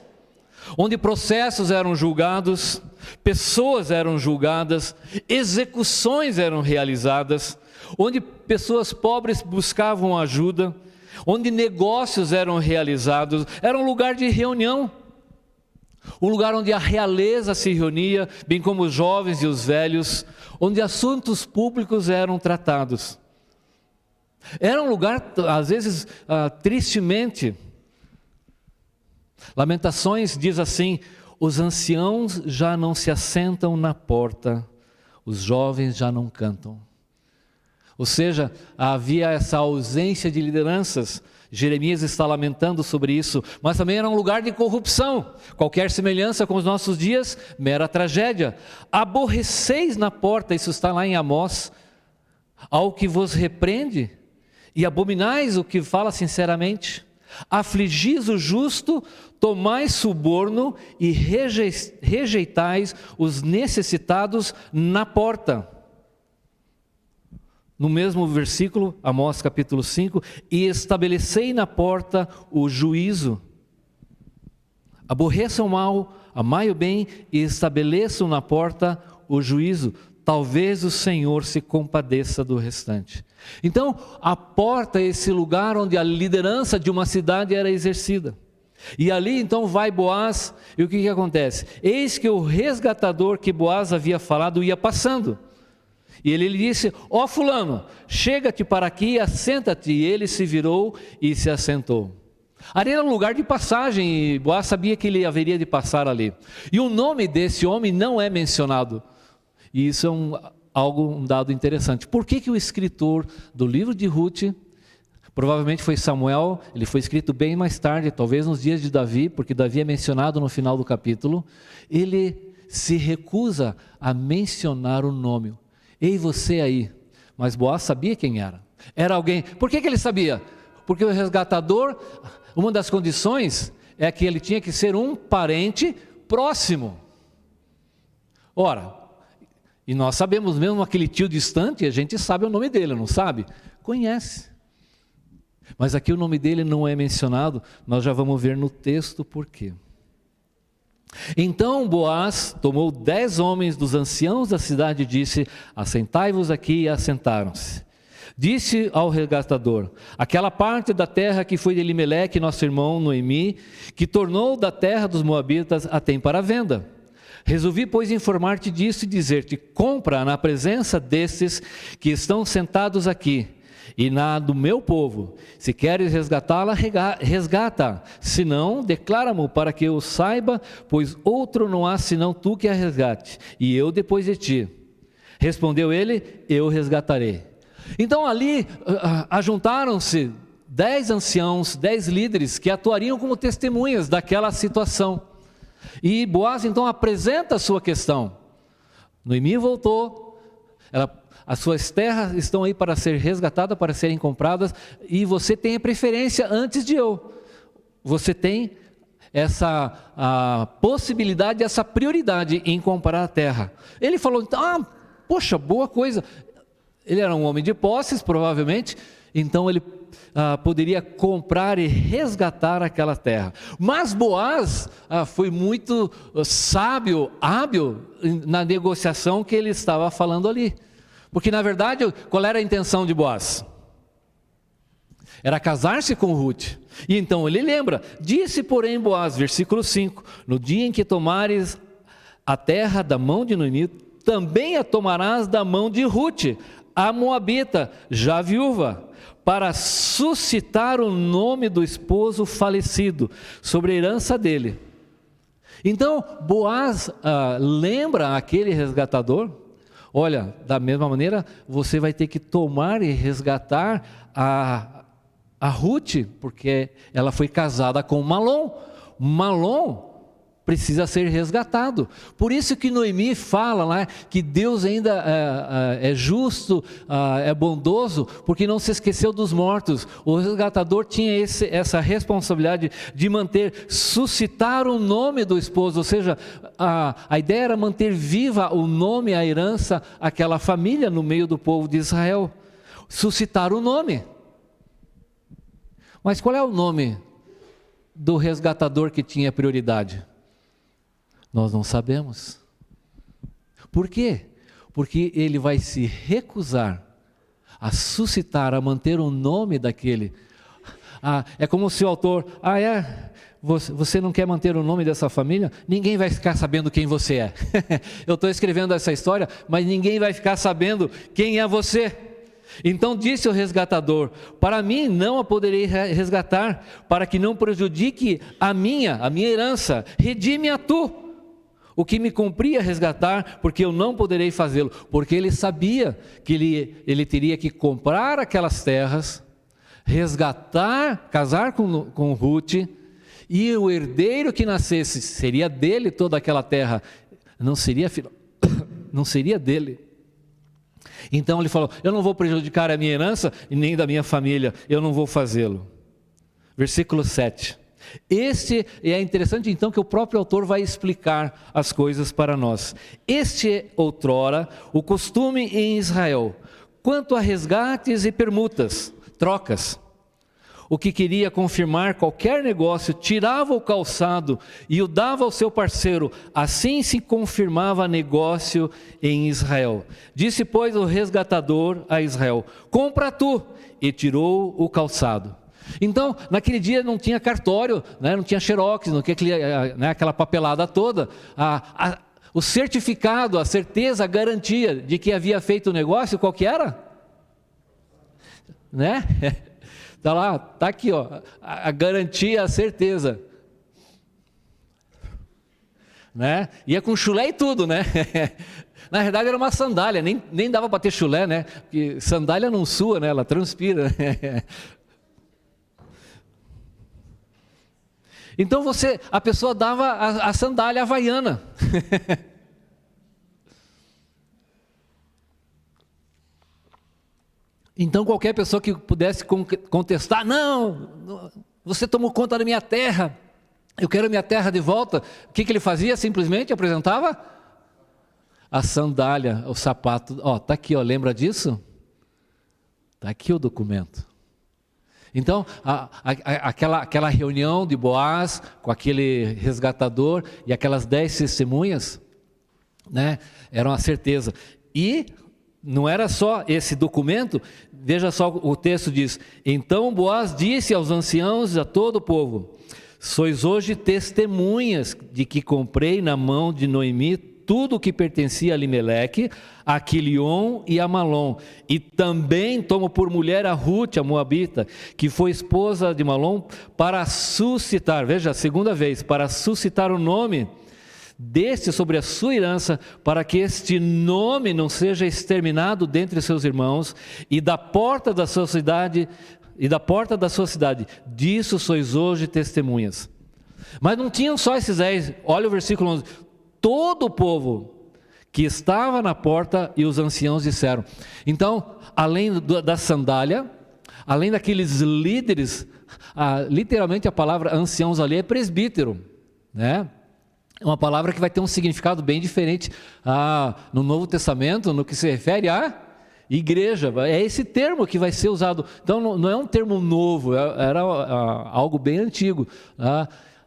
[SPEAKER 6] onde processos eram julgados, pessoas eram julgadas, execuções eram realizadas, onde pessoas pobres buscavam ajuda, onde negócios eram realizados. Era um lugar de reunião, um lugar onde a realeza se reunia, bem como os jovens e os velhos, onde assuntos públicos eram tratados. Era um lugar, às vezes, tristemente, Lamentações diz assim: os anciãos já não se assentam na porta, os jovens já não cantam. Ou seja, havia essa ausência de lideranças. Jeremias está lamentando sobre isso, mas também era um lugar de corrupção. Qualquer semelhança com os nossos dias, mera tragédia. Aborreceis na porta, isso está lá em Amós, ao que vos repreende, e abominais o que fala sinceramente. Afligis o justo, tomais suborno e rejeitais os necessitados na porta. No mesmo versículo, Amós capítulo 5, e estabelecei na porta o juízo. Aborreçam o mal, amai o bem e estabeleçam na porta o juízo. Talvez o Senhor se compadeça do restante. Então, a porta é esse lugar onde a liderança de uma cidade era exercida. E ali então vai Boaz, e o que acontece? Eis que o resgatador que Boaz havia falado ia passando. E ele lhe disse: ó fulano, chega-te para aqui e assenta-te. E ele se virou e se assentou. Ali era um lugar de passagem, e Boaz sabia que ele haveria de passar ali. E o nome desse homem não é mencionado. E isso é um dado interessante. Por que o escritor do livro de Ruth, provavelmente foi Samuel, ele foi escrito bem mais tarde, talvez nos dias de Davi, porque Davi é mencionado no final do capítulo, ele se recusa a mencionar o nome. Ei, você aí. Mas Boaz sabia quem era. Era alguém. Por que ele sabia? Porque o resgatador, uma das condições é que ele tinha que ser um parente próximo. Ora, e nós sabemos mesmo aquele tio distante, a gente sabe o nome dele, não sabe? Conhece. Mas aqui o nome dele não é mencionado, nós já vamos ver no texto por quê. Então Boaz tomou 10 homens dos anciãos da cidade e disse: assentai-vos aqui, e assentaram-se. Disse ao resgatador: aquela parte da terra que foi de Elimeleque, nosso irmão Noemi, que tornou da terra dos moabitas, a tem para venda. Resolvi, pois, informar-te disso e dizer-te: compra na presença destes que estão sentados aqui, e na do meu povo. Se queres resgatá-la, resgata. Se não, declara-mo para que eu saiba, pois outro não há senão tu que a resgate, e eu depois de ti. Respondeu ele: eu resgatarei. Então ali ajuntaram-se 10 anciãos, 10 líderes que atuariam como testemunhas daquela situação. E Boaz então apresenta a sua questão. Noemi voltou, as suas terras estão aí para ser resgatadas, para serem compradas, e você tem a preferência antes de eu. Você tem essa possibilidade, essa prioridade em comprar a terra. Ele falou então: poxa, boa coisa. Ele era um homem de posses, provavelmente, então ele poderia comprar e resgatar aquela terra. Mas Boaz foi muito sábio, hábil na negociação que ele estava falando ali. Porque na verdade, qual era a intenção de Boaz? Era casar-se com Ruth. E então ele lembra: disse porém Boaz, versículo 5, no dia em que tomares a terra da mão de Noemi, também a tomarás da mão de Ruth, a moabita, já viúva, para suscitar o nome do esposo falecido sobre a herança dele. Então Boaz lembra aquele resgatador: olha, da mesma maneira você vai ter que tomar e resgatar a Ruth, porque ela foi casada com Malom. Malom precisa ser resgatado. Por isso que Noemi fala lá que Deus ainda é justo, é bondoso, porque não se esqueceu dos mortos. O resgatador tinha essa responsabilidade de suscitar o nome do esposo, ou seja, a ideia era manter viva o nome, a herança, aquela família no meio do povo de Israel. Suscitar o nome. Mas qual é o nome do resgatador que tinha prioridade? Nós não sabemos. Por quê? Porque ele vai se recusar a suscitar, a manter o nome daquele. É como se o autor, você não quer manter o nome dessa família? Ninguém vai ficar sabendo quem você é. Eu estou escrevendo essa história, mas ninguém vai ficar sabendo quem é você. Então disse o resgatador: para mim não a poderei resgatar, para que não prejudique a minha herança. Redime a tu o que me cumpria resgatar, porque eu não poderei fazê-lo. Porque ele sabia que ele teria que comprar aquelas terras, resgatar, casar com Ruth, e o herdeiro que nascesse seria dele toda aquela terra, não seria dele. Então ele falou: eu não vou prejudicar a minha herança e nem da minha família, eu não vou fazê-lo. Versículo 7. É interessante então que o próprio autor vai explicar as coisas para nós. Este é outrora o costume em Israel, quanto a resgates e permutas, trocas. O que queria confirmar qualquer negócio, tirava o calçado e o dava ao seu parceiro, assim se confirmava negócio em Israel. Disse, pois, o resgatador a Israel: compra tu, e tirou o calçado. Então, naquele dia não tinha cartório, né? Não tinha xerox, não tinha aquela papelada toda. O certificado, a certeza, a garantia de que havia feito o negócio, qual que era? Né? Está lá, está aqui, ó, a garantia, a certeza. Né? Ia com chulé e tudo, né? Na verdade era uma sandália, nem dava para ter chulé, né? Porque sandália não sua, né? Ela transpira. Então a pessoa dava a sandália havaiana. Então qualquer pessoa que pudesse contestar: não, você tomou conta da minha terra, eu quero minha terra de volta. O que ele fazia? Simplesmente apresentava a sandália, o sapato. Está aqui, lembra disso? Está aqui o documento. Então, aquela reunião de Boaz com aquele resgatador e aquelas 10 testemunhas, né, eram a certeza. E não era só esse documento, veja só, o texto diz: então Boaz disse aos anciãos e a todo o povo: sois hoje testemunhas de que comprei na mão de Noemi tudo o que pertencia a Elimeleque, a Quilion e a Malom, e também tomo por mulher a Ruth, a Moabita, que foi esposa de Malom, para suscitar, veja, a segunda vez, para suscitar o nome deste sobre a sua herança, para que este nome não seja exterminado dentre seus irmãos, e da porta da sua cidade, disso sois hoje testemunhas. Mas não tinham só esses 10, olha o versículo 11: todo o povo que estava na porta e os anciãos disseram. Então, além da sandália, além daqueles líderes, literalmente a palavra anciãos ali é presbítero, né? É uma palavra que vai ter um significado bem diferente no Novo Testamento, no que se refere à igreja. É esse termo que vai ser usado. Então, não é um termo novo, era algo bem antigo.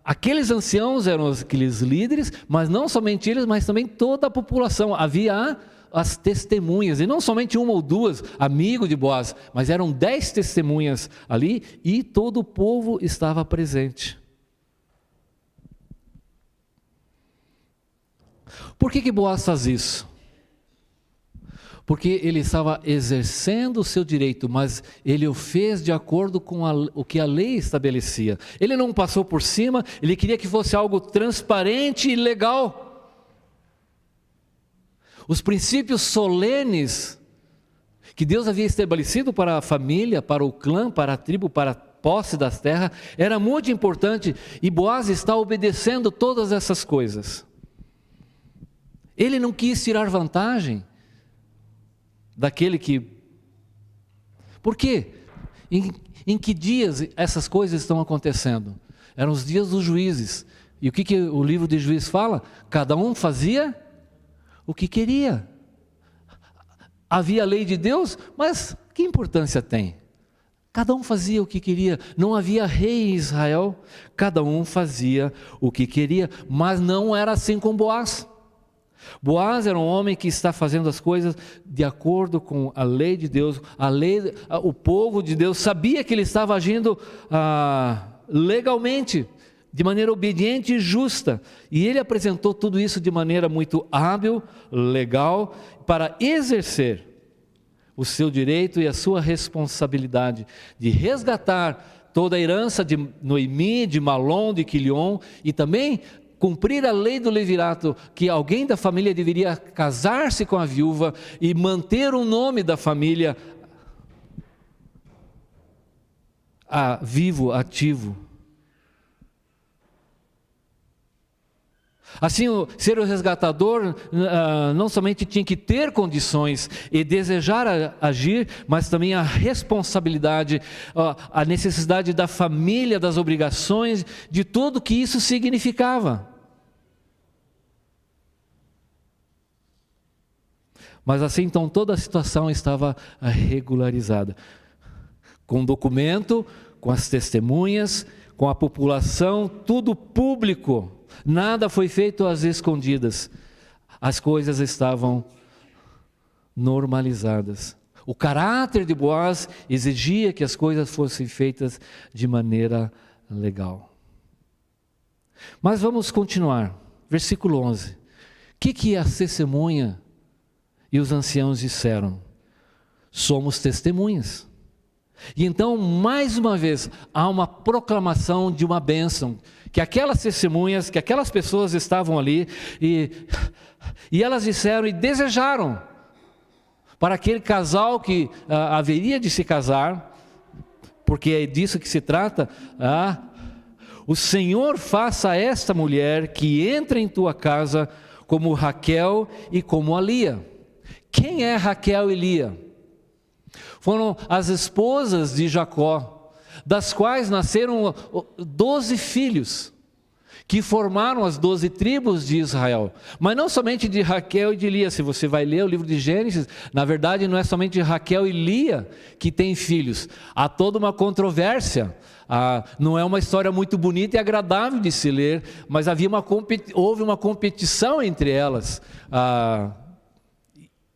[SPEAKER 6] Aqueles anciãos eram aqueles líderes, mas não somente eles, mas também toda a população. Havia as testemunhas, e não somente uma ou duas, amigo de Boaz, mas eram 10 testemunhas ali, e todo o povo estava presente. Por que Boaz faz isso? Porque ele estava exercendo o seu direito, mas ele o fez de acordo com o que a lei estabelecia. Ele não passou por cima, ele queria que fosse algo transparente e legal. Os princípios solenes que Deus havia estabelecido para a família, para o clã, para a tribo, para a posse das terras, era muito importante, e Boaz está obedecendo todas essas coisas. Ele não quis tirar vantagem daquele que... Por quê? Em que dias essas coisas estão acontecendo? Eram os dias dos juízes. E o que o livro de Juízes fala? Cada um fazia o que queria. Havia a lei de Deus, mas que importância tem? Cada um fazia o que queria, não havia rei em Israel, cada um fazia o que queria, mas não era assim com Boaz. Boaz era um homem que está fazendo as coisas de acordo com a lei de Deus, o povo de Deus sabia que ele estava agindo legalmente, de maneira obediente e justa, e ele apresentou tudo isso de maneira muito hábil, legal, para exercer o seu direito e a sua responsabilidade de resgatar toda a herança de Noemi, de Malom, de Quilion, e também cumprir a lei do levirato, que alguém da família deveria casar-se com a viúva e manter o nome da família vivo, ativo. Assim, ser o resgatador não somente tinha que ter condições e desejar agir, mas também a responsabilidade, a necessidade da família, das obrigações, de tudo que isso significava. Mas assim, então, toda a situação estava regularizada. Com documento, com as testemunhas, com a população, tudo público. Nada foi feito às escondidas. As coisas estavam normalizadas. O caráter de Boaz exigia que as coisas fossem feitas de maneira legal. Mas vamos continuar. Versículo 11. O que a testemunha e os anciãos disseram? Somos testemunhas. E então, mais uma vez, há uma proclamação de uma bênção, que aquelas testemunhas, que aquelas pessoas estavam ali, e elas disseram e desejaram, para aquele casal que haveria de se casar, porque é disso que se trata, o Senhor faça a esta mulher que entra em tua casa como Raquel e como a Lia. Quem é Raquel e Lia? Foram as esposas de Jacó, das quais nasceram 12 filhos, que formaram as 12 tribos de Israel. Mas não somente de Raquel e de Lia. Se você vai ler o livro de Gênesis, na verdade não é somente Raquel e Lia que têm filhos. Há toda uma controvérsia. Não é uma história muito bonita e agradável de se ler, mas houve uma competição entre elas.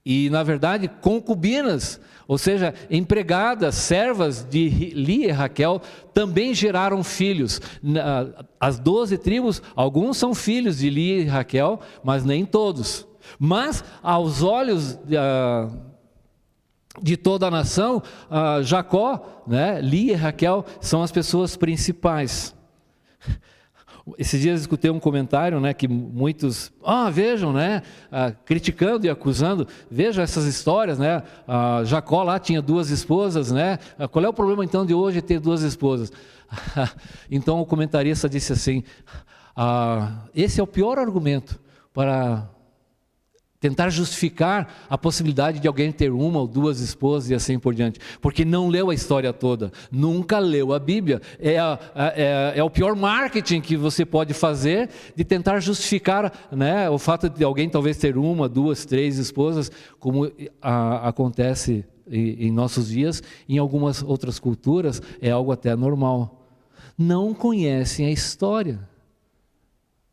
[SPEAKER 6] E na verdade concubinas, ou seja, empregadas, servas de Lia e Raquel, também geraram filhos. As 12 tribos, alguns são filhos de Lia e Raquel, mas nem todos. Mas aos olhos de toda a nação, Jacó, Lia e Raquel são as pessoas principais. Esses dias eu escutei um comentário, que muitos, vejam, criticando e acusando, vejam essas histórias, Jacó lá tinha 2 esposas, qual é o problema então de hoje ter 2 esposas? Então o comentarista disse assim, esse é o pior argumento para tentar justificar a possibilidade de alguém ter 1 ou 2 esposas e assim por diante, porque não leu a história toda, nunca leu a Bíblia. É o pior marketing que você pode fazer, de tentar justificar o fato de alguém talvez ter 1, 2, 3 esposas, como acontece em nossos dias. Em algumas outras culturas é algo até normal. Não conhecem a história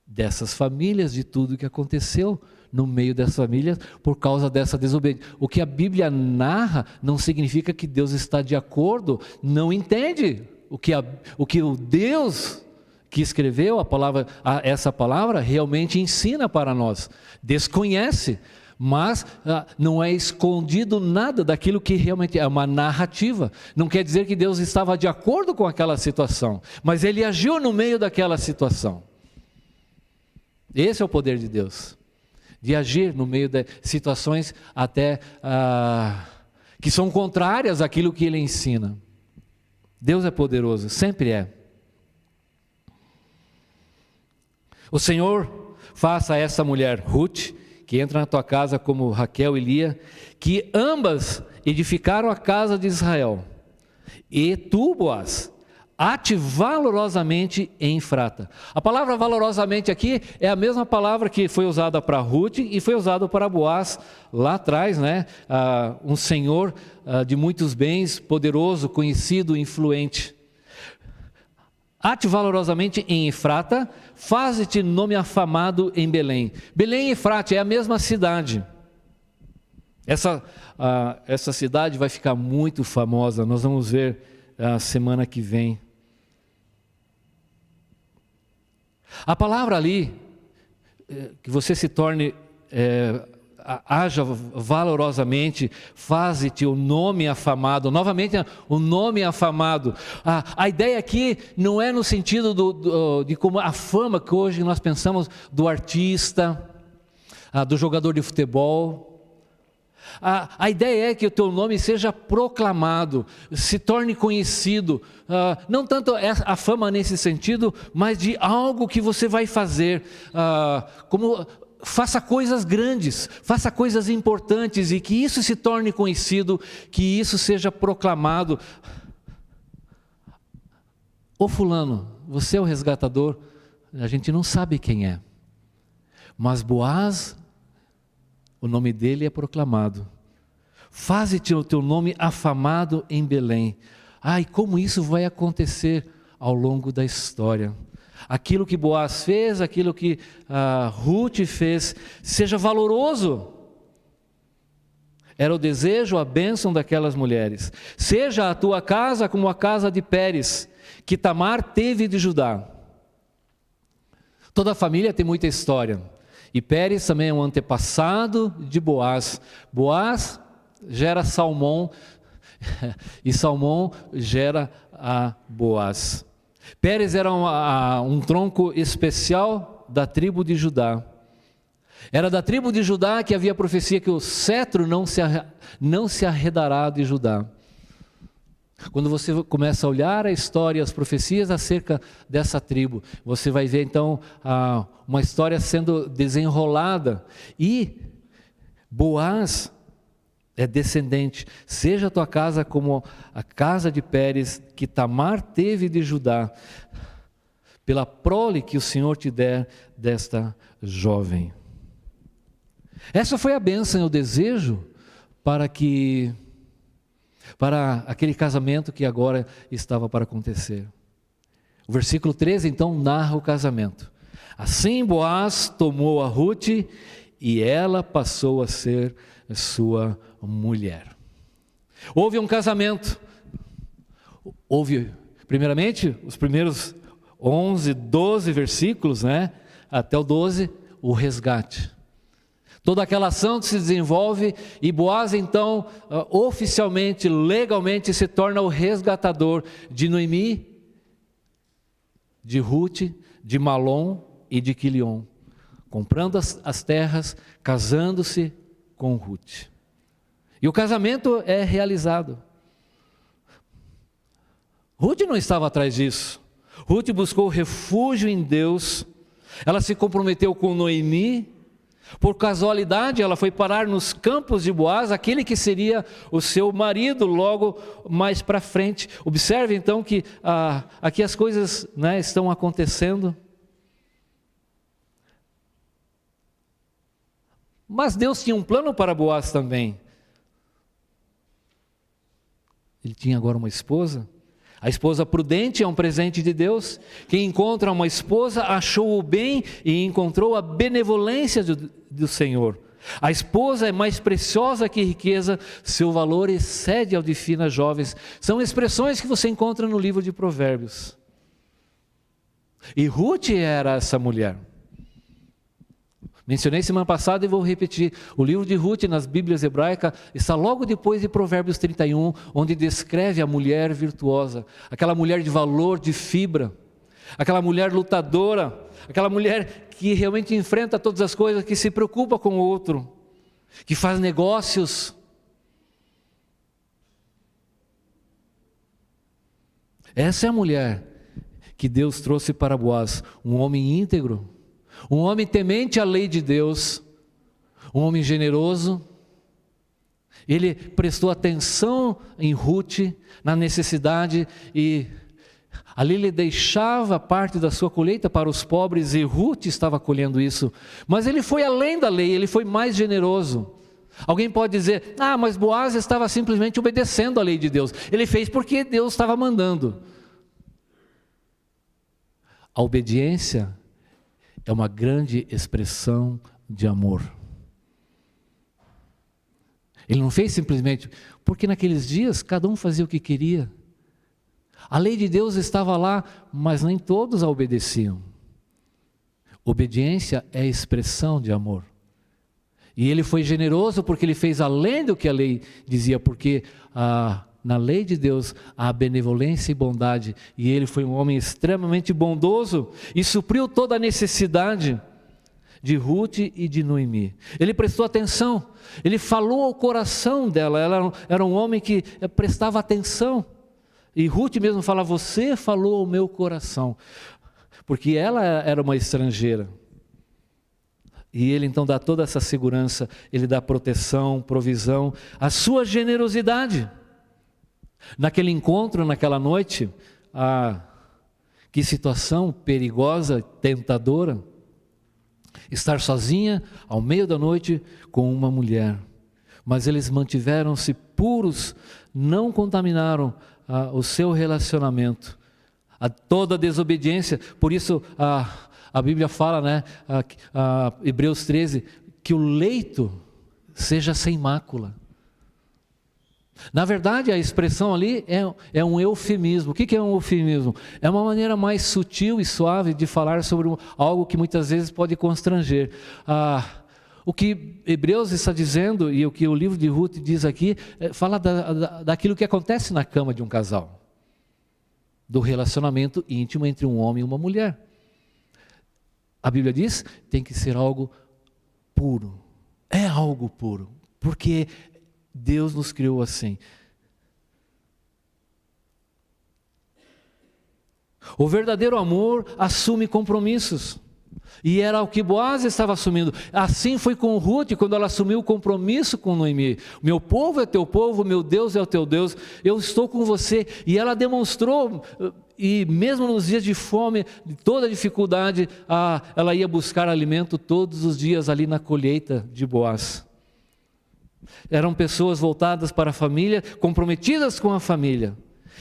[SPEAKER 6] dessas famílias, de tudo que aconteceu no meio dessas famílias por causa dessa desobediência. O que a Bíblia narra não significa que Deus está de acordo, não entende o que o Deus que escreveu essa palavra realmente ensina para nós. Desconhece, mas não é escondido nada daquilo que realmente é uma narrativa. Não quer dizer que Deus estava de acordo com aquela situação, mas Ele agiu no meio daquela situação. Esse é o poder de Deus, de agir no meio de situações até que são contrárias àquilo que Ele ensina. Deus é poderoso, sempre é. O Senhor faça a essa mulher, Ruth, que entra na tua casa como Raquel e Lia, que ambas edificaram a casa de Israel, e tu, Boaz, ate valorosamente em Efrata. A palavra valorosamente aqui é a mesma palavra que foi usada para Ruth e foi usada para Boaz lá atrás, né? Um senhor de muitos bens, poderoso, conhecido, influente. Ate valorosamente em Efrata, faze-te nome afamado em Belém. Belém e Efrata é a mesma cidade. Essa cidade vai ficar muito famosa, nós vamos ver a semana que vem. A palavra ali, que você se torne, haja valorosamente, faze-te o nome afamado, novamente o nome afamado. A ideia aqui não é no sentido de como a fama que hoje nós pensamos do artista, do jogador de futebol. A ideia é que o teu nome seja proclamado, se torne conhecido, não tanto a fama nesse sentido, mas de algo que você vai fazer, como faça coisas grandes, faça coisas importantes e que isso se torne conhecido, que isso seja proclamado. Ô fulano, você é o resgatador? A gente não sabe quem é, mas Boaz, o nome dele é proclamado. Faze-te o teu nome afamado em Belém. E como isso vai acontecer ao longo da história? Aquilo que Boaz fez, aquilo que Ruth fez, seja valoroso. Era o desejo, a bênção daquelas mulheres. Seja a tua casa como a casa de Pérez, que Tamar teve de Judá. Toda a família tem muita história. E Pérez também é um antepassado de Boaz. Boaz gera Salmão e Salmão gera a Boaz. Pérez era um tronco especial da tribo de Judá. Era da tribo de Judá que havia a profecia que o cetro não se arredará de Judá. Quando você começa a olhar a história, as profecias acerca dessa tribo, você vai ver então uma história sendo desenrolada. E Boaz é descendente. Seja a tua casa como a casa de Pérez, que Tamar teve de Judá, pela prole que o Senhor te der desta jovem. Essa foi a bênção e o desejo para aquele casamento que agora estava para acontecer. O versículo 13 então narra o casamento. Assim Boaz tomou a Ruth e ela passou a ser sua mulher. Houve um casamento. Houve, primeiramente, os primeiros 11, 12 versículos, né? Até o 12, o resgate. Toda aquela ação que se desenvolve e Boaz então oficialmente, legalmente se torna o resgatador de Noemi, de Ruth, de Malom e de Quilion, comprando as terras, casando-se com Ruth. E o casamento é realizado. Ruth não estava atrás disso. Ruth buscou refúgio em Deus. Ela se comprometeu com Noemi. Por casualidade, ela foi parar nos campos de Boaz, aquele que seria o seu marido logo mais para frente. Observe então que aqui as coisas, né, estão acontecendo. Mas Deus tinha um plano para Boaz também. Ele tinha agora uma esposa. A esposa prudente é um presente de Deus. Quem encontra uma esposa achou o bem e encontrou a benevolência do Senhor. A esposa é mais preciosa que riqueza, seu valor excede ao de finas jovens. São expressões que você encontra no livro de Provérbios. E Ruth era essa mulher. Mencionei semana passada e vou repetir. O livro de Ruth nas Bíblias hebraicas está logo depois de Provérbios 31, onde descreve a mulher virtuosa, aquela mulher de valor, de fibra, aquela mulher lutadora, aquela mulher que realmente enfrenta todas as coisas, que se preocupa com o outro, que faz negócios. Essa é a mulher que Deus trouxe para Boaz, um homem íntegro, um homem temente à lei de Deus, um homem generoso. Ele prestou atenção em Ruth, na necessidade, e Ali ele deixava parte da sua colheita para os pobres e Ruth estava colhendo isso. Mas ele foi além da lei, ele foi mais generoso. Alguém pode dizer, mas Boaz estava simplesmente obedecendo à lei de Deus. Ele fez porque Deus estava mandando. A obediência é uma grande expressão de amor. Ele não fez simplesmente porque naqueles dias cada um fazia o que queria. A lei de Deus estava lá, mas nem todos a obedeciam. Obediência é expressão de amor. E ele foi generoso porque ele fez além do que a lei dizia, porque na lei de Deus há benevolência e bondade, e ele foi um homem extremamente bondoso e supriu toda a necessidade de Ruth e de Noemi. Ele prestou atenção, ele falou ao coração dela, ela era um homem que prestava atenção. E Ruth mesmo fala, você falou ao meu coração, porque ela era uma estrangeira. E ele então dá toda essa segurança, ele dá proteção, provisão, a sua generosidade. Naquele encontro, naquela noite, que situação perigosa, tentadora, estar sozinha ao meio da noite com uma mulher. Mas eles mantiveram-se puros, não contaminaram o seu relacionamento, a toda a desobediência. Por isso a Bíblia fala, né, Hebreus 13, que o leito seja sem mácula. Na verdade, a expressão ali é um eufemismo. O que é um eufemismo? É uma maneira mais sutil e suave de falar sobre algo que muitas vezes pode constranger. O que Hebreus está dizendo e o que o livro de Ruth diz aqui, fala daquilo que acontece na cama de um casal. Do relacionamento íntimo entre um homem e uma mulher. A Bíblia diz, tem que ser algo puro. É algo puro, porque Deus nos criou assim. O verdadeiro amor assume compromissos. E era o que Boaz estava assumindo. Assim foi com Ruth, quando ela assumiu o compromisso com Noemi. Meu povo é teu povo, meu Deus é o teu Deus, eu estou com você. E ela demonstrou, e mesmo nos dias de fome, de toda dificuldade, ela ia buscar alimento todos os dias ali na colheita de Boaz. Eram pessoas voltadas para a família, comprometidas com a família.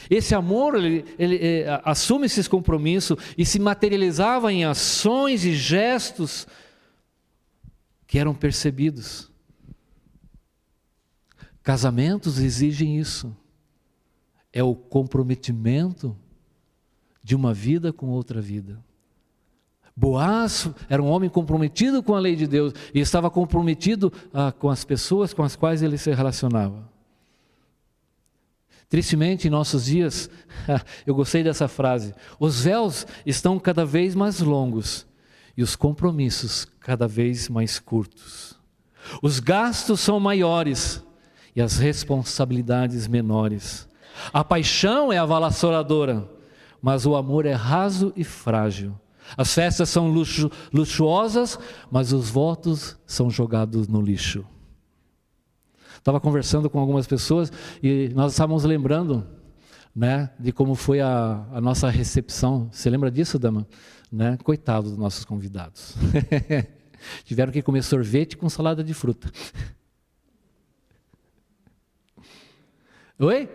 [SPEAKER 6] Esse amor, ele assume esses compromissos e se materializava em ações e gestos que eram percebidos. Casamentos exigem isso. É o comprometimento de uma vida com outra vida. Boaz era um homem comprometido com a lei de Deus e estava comprometido com as pessoas com as quais ele se relacionava. Tristemente, em nossos dias, eu gostei dessa frase, os véus estão cada vez mais longos e os compromissos cada vez mais curtos. Os gastos são maiores e as responsabilidades menores. A paixão é avassaladora, mas o amor é raso e frágil. As festas são luxuosas, mas os votos são jogados no lixo. Estava conversando com algumas pessoas e nós estávamos lembrando, né, de como foi a nossa recepção. Você lembra disso, Dama? Né? Coitado dos nossos convidados. Tiveram que comer sorvete com salada de fruta. Oi?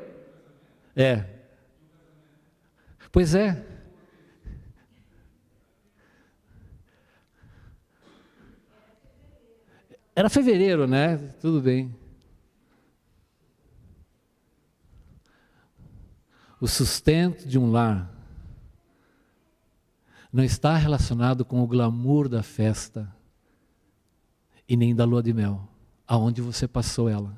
[SPEAKER 6] Pois é. Era fevereiro, né? Tudo bem. O sustento de um lar não está relacionado com o glamour da festa e nem da lua de mel, aonde você passou ela.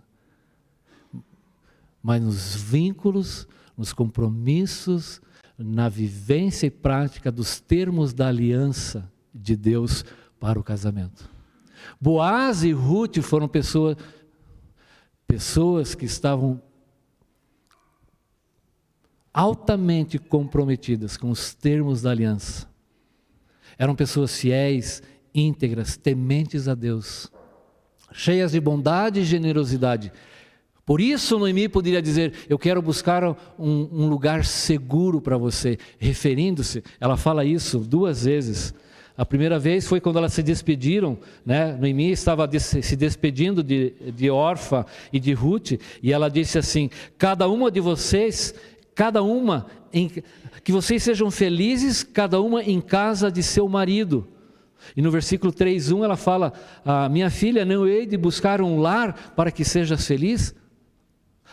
[SPEAKER 6] Mas nos vínculos, nos compromissos, na vivência e prática dos termos da aliança de Deus para o casamento. Boaz e Ruth foram pessoas que estavam altamente comprometidas com os termos da aliança. Eram pessoas fiéis, íntegras, tementes a Deus, cheias de bondade e generosidade. Por isso Noemi poderia dizer, eu quero buscar um lugar seguro para você, referindo-se, ela fala isso 2 vezes. A primeira vez foi quando elas se despediram, né? Noemi estava se despedindo de Orfa e de Ruth, e ela disse assim, cada uma de vocês, que vocês sejam felizes, cada uma em casa de seu marido. E no versículo 3:1 ela fala, minha filha, não hei de buscar um lar para que sejas feliz?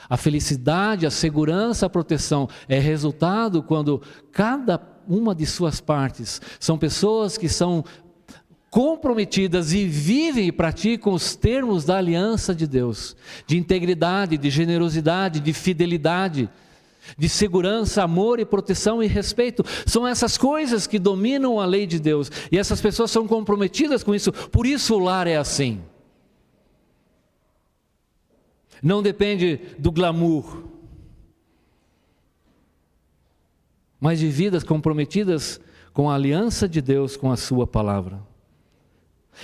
[SPEAKER 6] A felicidade, a segurança, a proteção é resultado quando cada uma de suas partes são pessoas que são comprometidas e vivem e praticam os termos da aliança de Deus, de integridade, de generosidade, de fidelidade, de segurança, amor e proteção e respeito. São essas coisas que dominam a lei de Deus, e essas pessoas são comprometidas com isso, por isso o lar é assim. Não depende do glamour, mas de vidas comprometidas com a aliança de Deus, com a sua palavra.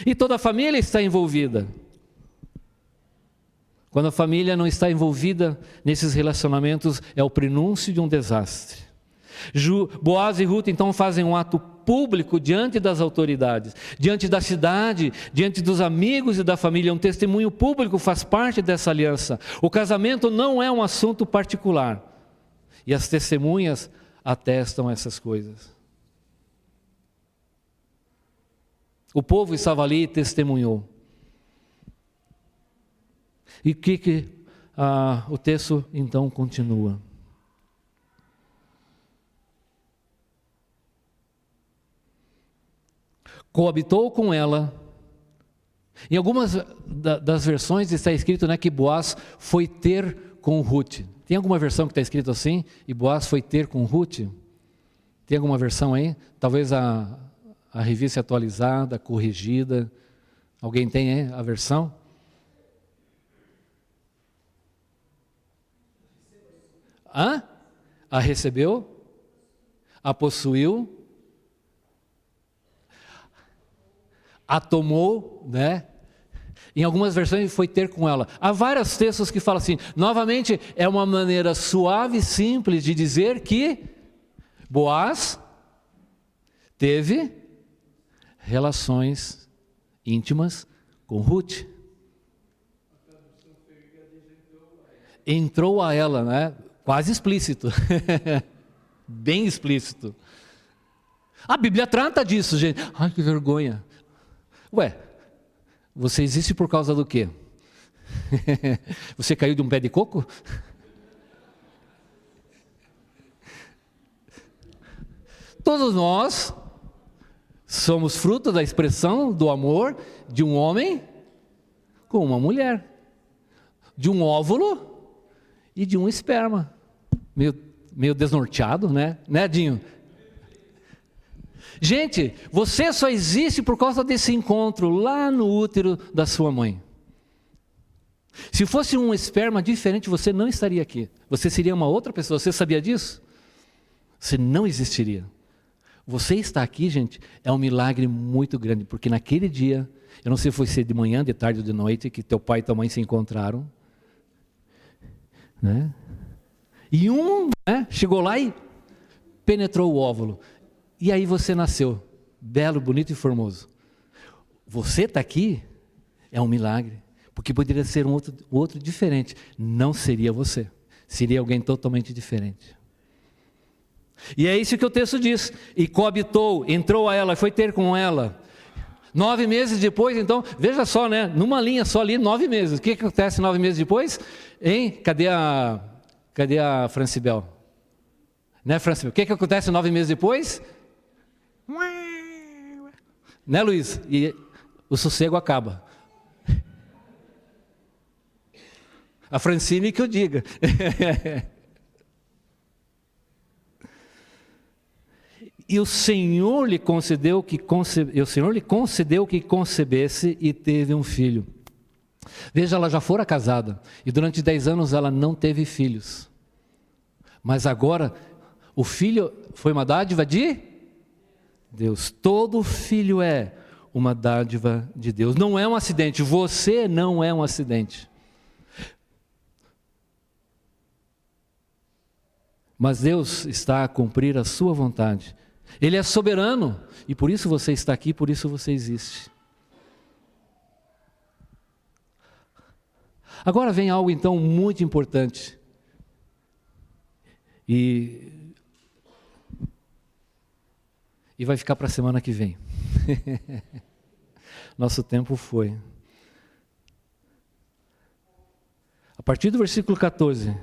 [SPEAKER 6] E toda a família está envolvida. Quando a família não está envolvida nesses relacionamentos, é o prenúncio de um desastre. Boaz e Ruth então fazem um ato público diante das autoridades, diante da cidade, diante dos amigos e da família. Um testemunho público faz parte dessa aliança. O casamento não é um assunto particular, e as testemunhas atestam essas coisas. O povo estava ali e testemunhou. E o texto então continua. Coabitou com ela. Em algumas das versões está escrito, né, que Boaz foi ter com Ruth. Tem alguma versão que está escrito assim? E Boaz foi ter com Ruth? Tem alguma versão aí? Talvez a revista atualizada, corrigida. Alguém tem aí a versão? A recebeu? A possuiu? A tomou, né? Em algumas versões foi ter com ela. Há vários textos que falam assim, novamente é uma maneira suave e simples de dizer que Boaz teve relações íntimas com Ruth. Entrou a ela, né? Quase explícito. Bem explícito. A Bíblia trata disso, gente. Ai, que vergonha. Ué, você existe por causa do quê? Você caiu de um pé de coco? Todos nós somos fruto da expressão do amor de um homem com uma mulher, de um óvulo e de um esperma. Meio desnorteado, né? Né, Dinho? Gente, você só existe por causa desse encontro lá no útero da sua mãe. Se fosse um esperma diferente, você não estaria aqui. Você seria uma outra pessoa. Você sabia disso? Você não existiria. Você está aqui, gente, é um milagre muito grande, porque naquele dia, eu não sei se foi de manhã, de tarde ou de noite, que teu pai e tua mãe se encontraram, né? E chegou lá e penetrou o óvulo. E aí você nasceu, belo, bonito e formoso. Você está aqui, é um milagre, porque poderia ser um outro diferente. Não seria você, seria alguém totalmente diferente. E é isso que o texto diz. E coabitou, entrou a ela, foi ter com ela. 9 meses depois, então, veja só, né? Numa linha só ali, 9 meses. O que acontece 9 meses depois? Cadê a Francibel? Né, Francibel? O que acontece 9 meses depois? Né, Luiz? E o sossego acaba. A Francine que eu diga. E o Senhor lhe concedeu que concebesse e teve um filho. Veja, ela já fora casada e durante 10 anos ela não teve filhos. Mas agora o filho foi uma dádiva de Deus. Todo filho é uma dádiva de Deus. Não é um acidente. Você não é um acidente. Mas Deus está a cumprir a sua vontade. Ele é soberano e por isso você está aqui, por isso você existe. Agora vem algo então muito importante. E vai ficar para a semana que vem. Nosso tempo foi. A partir do versículo 14,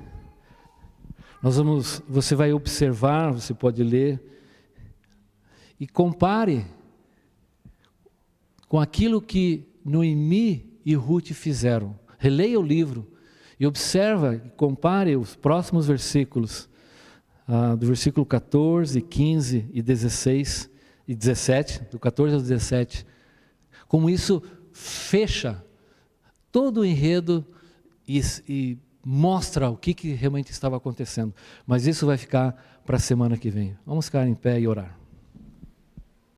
[SPEAKER 6] você vai observar, você pode ler, e compare com aquilo que Noemi e Ruth fizeram. Releia o livro e observa, compare os próximos versículos, do versículo 14, 15 e 16 e 17, do 14 ao 17, como isso fecha todo o enredo e mostra o que realmente estava acontecendo. Mas isso vai ficar para a semana que vem. Vamos ficar em pé e orar.